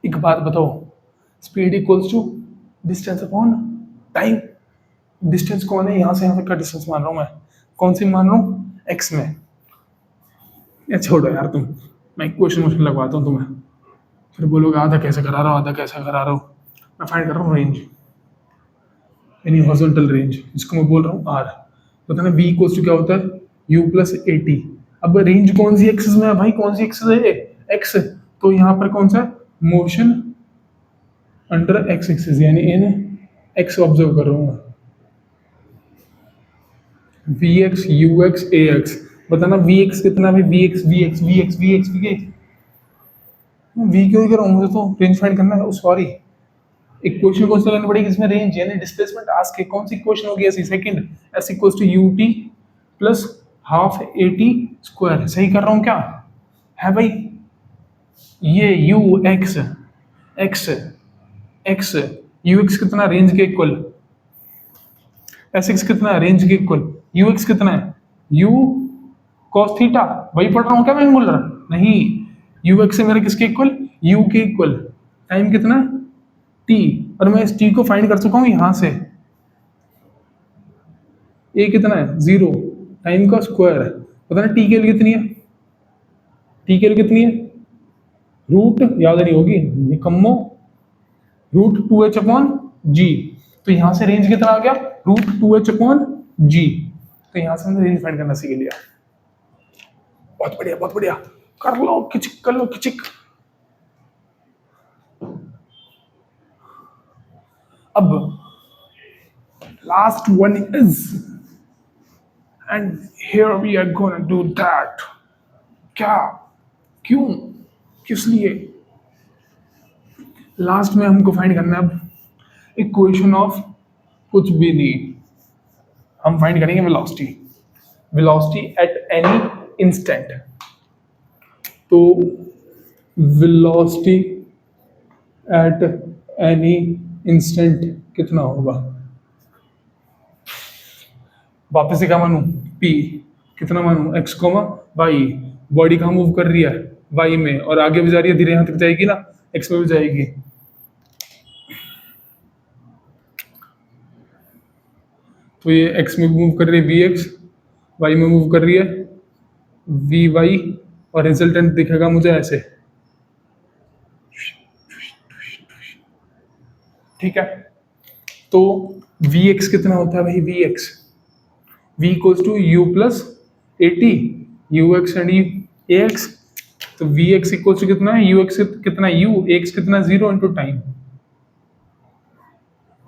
[SPEAKER 1] एक बात बताओ, speed equals to distance upon time. Distance कौन है, यहां से यहां तक का डिस्टेंस मान रहा हूं मैं, कौन सी मान रहा हूं, एक्स में। या छोड़ो यार तुम, मैं क्वेश्चन मुश्किल लगवाता हूँ तुम्हें, फिर बोलोगे आधा कैसे करा रहा हूँ, आधा कैसे करा रहा हूँ। मैं फाइंड कर रहा हूँ रेंज, यानी हॉरिजॉन्टल रेंज, जिसको मैं बोल रहा हूँ आर। पता ना वी इक्वल्स टू क्या होता है, यू प्लस ए टी। अब रेंज कौन सी एक्सिस में है भाई, कौन सी एक्सिस है, एक्स, तो यहाँ पर कौन सा मोशन अंडर एक्स एक्सिस, यानी इन एक्स ऑब्जर्व कर रहा हूँ मैं, v x u x a x. बताना वी एक्स कितना है, v x v x v x v x v x, v क्यों कर रहा हूँ, मुझे तो रेंज फाइंड करना है। सॉरी, इक्वेशन कौन सी लगानी पड़ेगी इसमें, रेंज यानी डिस्प्लेसमेंट आस्क है, कौन सी इक्वेशन होगी ऐसी, second, s equals to u t plus half a t square. सही कर रहा हूँ क्या है भाई, ये u x x x u x कितना, रेंज के इक्वल, एस एक्स कितना, रेंज के इक्वल, यू एक्स कितना है, यू कॉस थीटा। वही पढ़ रहा हूँ क्या मैं, बोल रहा नहीं, यू एक्स है मेरा किसके इक्वल, यू के इक्वल, टाइम कितना टी, और मैं इस टी को फाइंड कर चुका हूं यहां से, ए कितना है 0, टाइम का स्क्वायर है। पता ना टी के लिए कितनी है, टी के लिए कितनी है, रूट याद नहीं होगी निकम्मो, √2h अपॉन जी। तो यहां से रेंज कितना आ गया, √2h अपॉन जी। तो यहां से हमने रेंज फाइंड करना सीख लिया। बहुत बढ़िया बहुत बढ़िया, कर लो खिचिक, कर लो खिचिक। अब last one is, and here we are gonna do that. क्या, क्यों, किस लिए, लास्ट में हमको फाइंड करना है अब इक्वेशन ऑफ कुछ भी नहीं, हम फाइंड करेंगे velocity, velocity at any instant. तो वेलोसिटी एट एनी इंस्टेंट कितना होगा, वापस से क्या मानू, p कितना मानू, x, y, बॉडी कहाँ मूव कर रही है, y में, और आगे भी जा रही है, धीरे यहां तक जाएगी ना, x में भी जाएगी। तो ये x में मूव कर रही है vx, y में मूव कर रही है vy, और रिजल्टेंट दिखेगा मुझे ऐसे, ठीक है। तो vx कितना होता है भाई, vx v equals to u plus a t, u x and a x. तो वी एक्स इक्वल्स टू कितना है, यू एक्स कितना है, यू, एक्स कितना है 0 इंटू टाइम।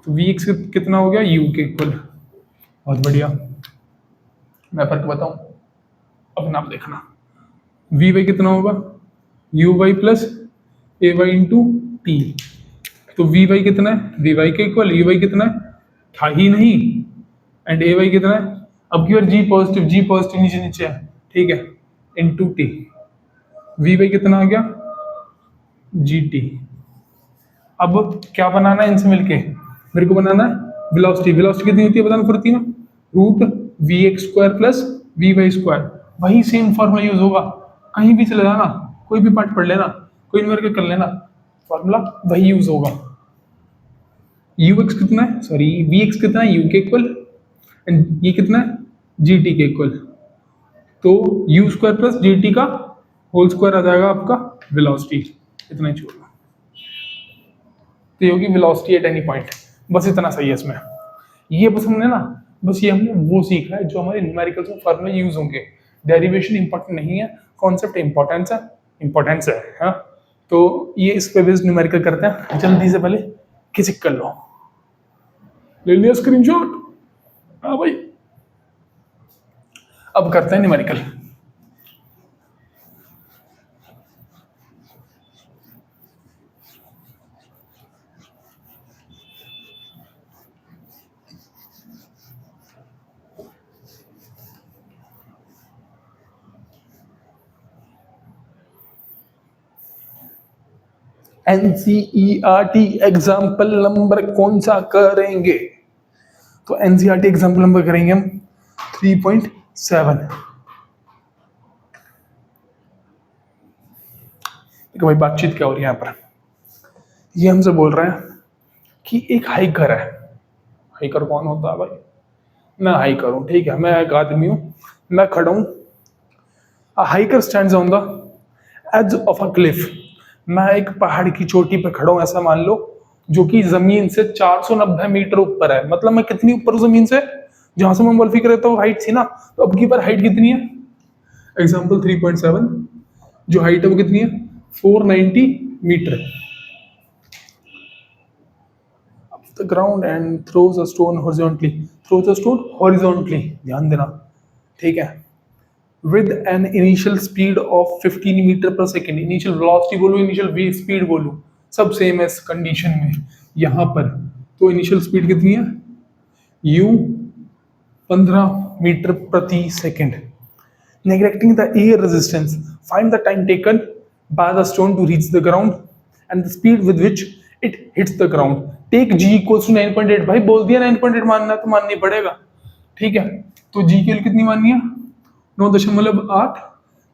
[SPEAKER 1] तो वी एक्स कितना हो गया, यू के इक्वल। बहुत बढ़िया, मैं फर्क बताऊं, अपना आप देखना, वी वाई कितना होगा, u y plus a y into t. तो वी वाई कितना है, वी वाई के इक्वल, यू वाई कितना है, था ही नहीं, एंड ए वाई कितना है, अब की बार जी पॉजिटिव नीचे नीचे है, ठीक है, इंटू टी। वी वाई कितना आ गया, जी टी। अब क्या बनाना है इनसे मिलके, मेरे को बनाना है वेलोसिटी। वेलोसिटी कितनी होती है बताना फुर्ती में, √vx² प्लस vy स्क्वायर। वही सेम फॉर्मूला यूज होगा, कहीं भी चले जाना, कोई भी पार्ट पढ़ लेना, कोई न्यूमेरिकल कर लेना, फॉर्मूला वही यूज होगा। यू एक्स कितना है, सॉरी वी एक्स कितना है, यू के इक्वल, एंड ये कितना है, जी टी के इक्वल। तो you square plus g T का होल स्क्वायर आ जाएगा आपका वेलोसिटी, इतना ही छोड़ना। तो ये होगी वेलोसिटी एट एनी पॉइंट। बस इतना सही है इसमें। ये बस हमने ना, बस ये हमने वो सीखा है जो हमारे न्यूमेरिकल्स में फॉर्मूले यूज होंगे। डेरिवेशन इंपॉर्टेंट नहीं है, कॉन्सेप्ट इंपॉर्टेंस है, हाँ। तो ये इस पे बेस्ड न्यूमेरिकल करते हैं। जल्दी से पहले खिचक कर लो, ले लिया स्क्रीनशॉट, हाँ भाई। अब करते हैं न्यूमेरिकल। एनसीईआरटी एग्जाम्पल नंबर कौन सा करेंगे? तो एनसीईआरटी एग्जाम्पल नंबर करेंगे हम 3.7। देखो भाई बातचीत क्या हो रही है यहाँ पर। ये हमसे बोल रहे हैं कि एक हाइकर है। हाइकर कौन होता है भाई? मैं हाइकर हूँ, ठीक है, मैं एक आदमी हूँ, मैं खड़ा हूँ। Hiker stands on the edge of a cliff. मैं एक पहाड़ की चोटी पे खड़ा हूं ऐसा मान लो, जो कि जमीन से 490 मीटर ऊपर है। मतलब मैं कितनी ऊपर हूं जमीन से? जहां से मैं मोल्फी कर रहा हूँ हाइट थी ना, तो अब की बार हाइट कितनी है? एग्जाम्पल 3.7, जो हाइट है वो कितनी है? 490 metre. The ground and throws a stone horizontally. Throws a stone horizontally, ध्यान देना, ठीक है। with an initial speed of 15 metre per second. Initial velocity बोलूं, इनिशियल स्पीड बोलूं, सब सेम है इस कंडीशन में। यहां पर तो इनिशियल स्पीड कितनी है? u 15 मीटर प्रति second. Neglecting the air resistance, find the time taken by the stone to reach the ground and the speed with which it hits the ground. Take g equals to 9.8। भाई बोल दिया 9.8 मानना है तो मानना ही पड़ेगा, ठीक है। तो g की कितनी माननी है? 9.8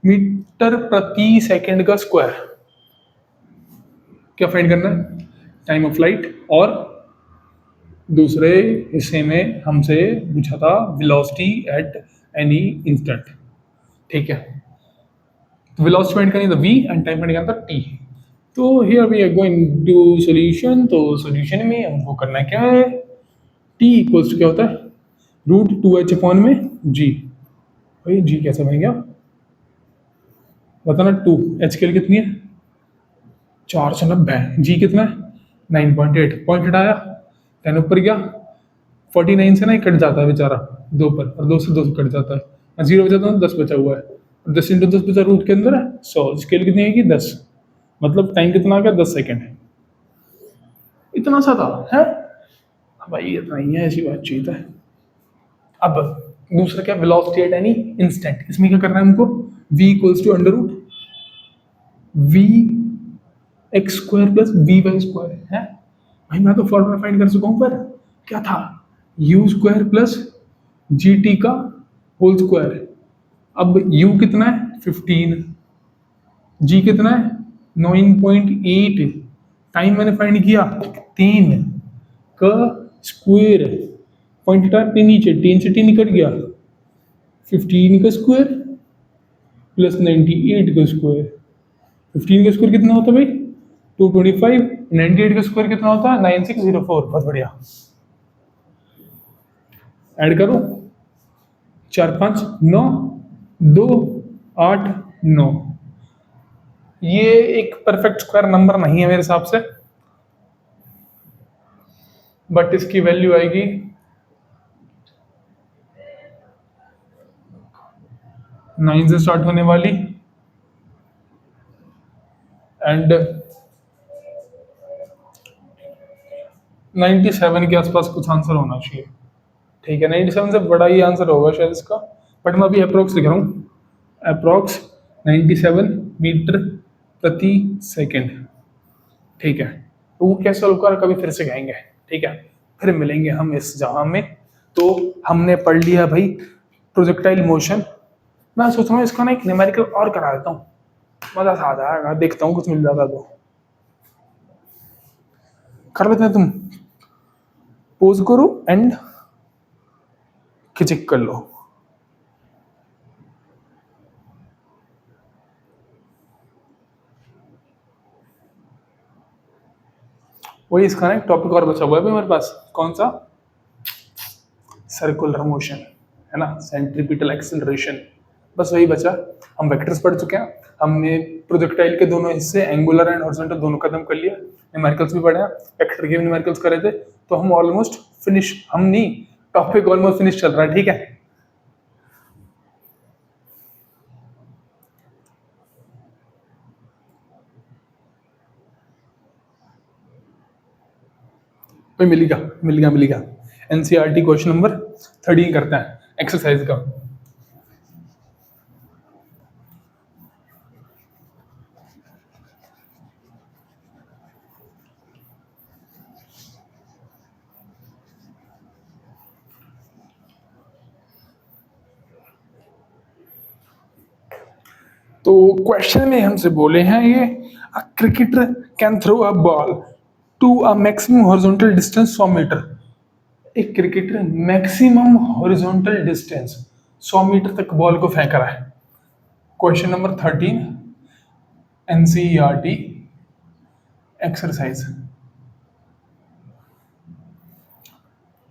[SPEAKER 1] मीटर प्रति सेकंड का स्क्वायर। क्या फाइंड करना है? Time of light. और दूसरे हिस्से में हमसे पूछा था वेलोसिटी एट एनी इंस्टेंट, ठीक है। तो वेलोसिटी फाइंड करनी है v एंड टाइम फाइंड करना था t। तो here we are going to solution. तो सॉल्यूशन में हमको करना है क्या है? t इक्वल्स टू क्या होता है? √2h अपॉन में g। भाई जी कैसे बन गया बताना। 2 एच के लिए कितनी है? 490। जी कितना है? 9.8। पॉइंट हटाया, 10 ऊपर गया, 49 से ना ही कट जाता है बेचारा 2 पर, और 2 से 2 से कट जाता है, 0 बचा तो 10 बचा हुआ है, 10 इंटू 10 बचा रूट के अंदर है 100। स्केल कितनी आएगी? 10। मतलब टाइम कितना आ गया? 10 सेकेंड। इतना सा था है भाई, इतना ही है, ऐसी बातचीत है। अब दूसरा क्या? Velocity at any instant. इसमें क्या करना है हमको? v equals to under root v x square plus v y square है। भाई मैं तो फॉर्मूला फाइंड कर चुका हूं, पर क्या था? u square plus g T का होल स्क्वायर। अब u कितना है? 15। g कितना है? 9.8। टाइम मैंने फाइंड किया 3 का स्क्वायर। पॉइंट हटा, नीचे 3 से 3 निकट गया, 15 का स्क्वायर प्लस 98 का स्क्वायर। 15 का स्क्वायर कितना होता है भाई? 225। 98 का स्क्वायर कितना होता है? 9604। बहुत बढ़िया, ऐड करो, 4 5 9 2 8 9। ये एक परफेक्ट स्क्वायर नंबर नहीं है मेरे हिसाब से, बट इसकी वैल्यू आएगी 9 से स्टार्ट होने वाली एंड 97 के आसपास कुछ आंसर होना चाहिए, ठीक है। 97 से बड़ा ही आंसर होगा शायद इसका, बट मैं अभी अप्रोक्स लिख रहा हूँ। अप्रोक्स 97 मीटर प्रति सेकेंड, ठीक है। तो वो कैसे सॉल्व कर कभी फिर से कहेंगे, ठीक है। फिर मिलेंगे हम इस जगह में। तो हमने पढ़ लिया भाई प्रोजेक्टाइल मोशन। मैं सोच रहा हूँ इसका ना एक न्यूमेरिकल और करा देता हूँ, मजा सा आ जाएगा, देखता हूँ कुछ मिल जाता तो। कर लेते हैं तुम? पोज करो एंड खिचक कर लो। वही इसका ना एक टॉपिक और बचा हुआ है मेरे पास, कौन सा, सर्कुलर मोशन है ना, सेंट्रीपिटल एक्सेलरेशन, बस वही बचा। हम वेक्टर्स पढ़ चुके हैं, हमने प्रोजेक्टाइल के दोनों हिस्से एंगुलर एंड हॉरिजॉन्टल दोनों खत्म कर लिया, न्यूमेरिकल्स भी पढ़े हैं, वेक्टर के भी न्यूमेरिकल्स करे थे, तो हम ऑलमोस्ट फिनिश, हम नहीं, टॉपिक ऑलमोस्ट फिनिश चल रहा है, ठीक है। मिल गया। एनसीईआरटी क्वेश्चन नंबर 13 करते हैं एक्सरसाइज का। तो क्वेश्चन में हमसे बोले हैं ये, a cricketer can throw a ball to a maximum horizontal distance 100 metre. एक cricketer maximum horizontal distance 100 metre तक बॉल को फेंक रहा है। Question number 13 NCERT exercise.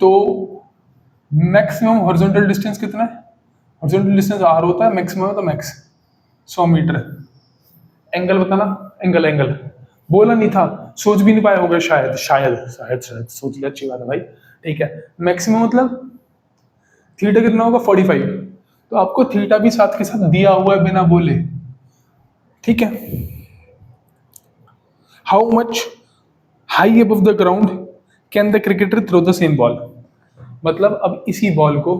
[SPEAKER 1] तो मैक्सिमम हॉरिजॉन्टल डिस्टेंस कितना है, हॉरिजॉन्टल डिस्टेंस आर होता है, मैक्सिमम है तो मैक्स 100 मीटर। एंगल बताना, एंगल बोला नहीं था, सोच भी नहीं पाए होगे शायद, सोच लिया, अच्छी बात है भाई, ठीक है। मैक्सिमम मतलब थीटा कितना होगा 45, तो आपको थीटा भी साथ के साथ दिया हुआ है बिना बोले, ठीक है। How much high above the ground can the cricketer throw the same ball, मतलब अब इसी बॉल को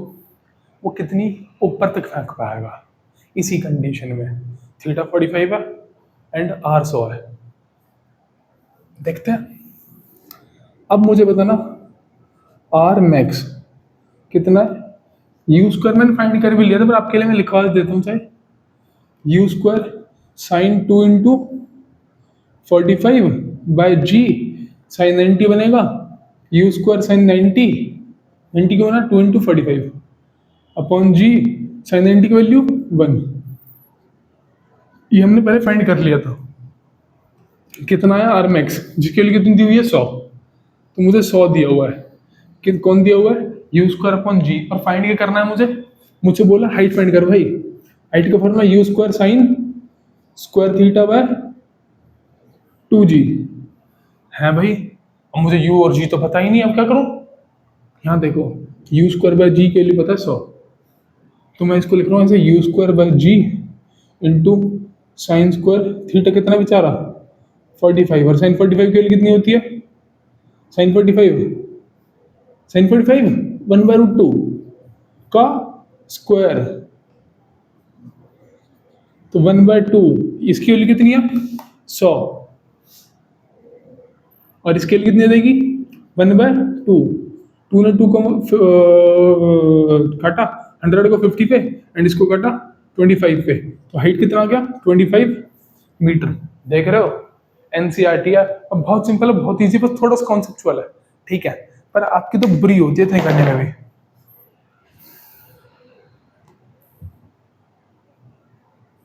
[SPEAKER 1] वो कितनी ऊपर तक फेंक पाएगा इसी कंडीशन में। थीटा 45 है एंड आर 100 है। देखते हैं, अब मुझे बताना आर मैक्स कितना है, यू स्क्वायर मैंने फाइंड कर भी लिया था, पर आपके लिए मैं लिखवा देता हूँ, चाहे u square sine 2 into 45 by g sine 90 बनेगा, यू स्क्वायर साइन 90 क्यों ना 2 इंटू 45 अपॉन जी साइन 90 की वैल्यू 1। ये हमने पहले फाइंड कर लिया था, कितना है आर मैक्स, जिसके लिए कितनी दी हुई है 100, तो मुझे 100 दिया हुआ है, कि कौन दिया हुआ है, यू स्क्वायर अपॉन जी, और फाइंड क्या करना है मुझे बोला हाइट फाइंड कर भाई, हाइट का formula you square sine square theta bye 2g है भाई। अब मुझे u और g तो पता ही नहीं, अब क्या करूं, यहाँ देखो यू स्क्वायर बाय जी के लिए पता है 100, तो मैं इसको लिख रहा हूँ ऐसे u square by g into sine square theta कितना बेचारा 45, और साइन 45 के लिए कितनी होती है, साइन 45 1/√2 का स्क्वायर, तो 1/2, इसकी वैल्यू कितनी है 100, और इसके लिए कितनी देगी 1/2, 2 ने 2 को काटा 100 को 50 पे एंड इसको काटा 25 पे, तो हाइट कितना आ गया 25 मीटर। देख रहे हो एनसीईआरटी है, अब बहुत सिंपल है, बहुत इजी, बस थोड़ा सा कॉन्सेप्चुअल है, ठीक है, पर आपकी तो बुरी होती है इतने करने में भी।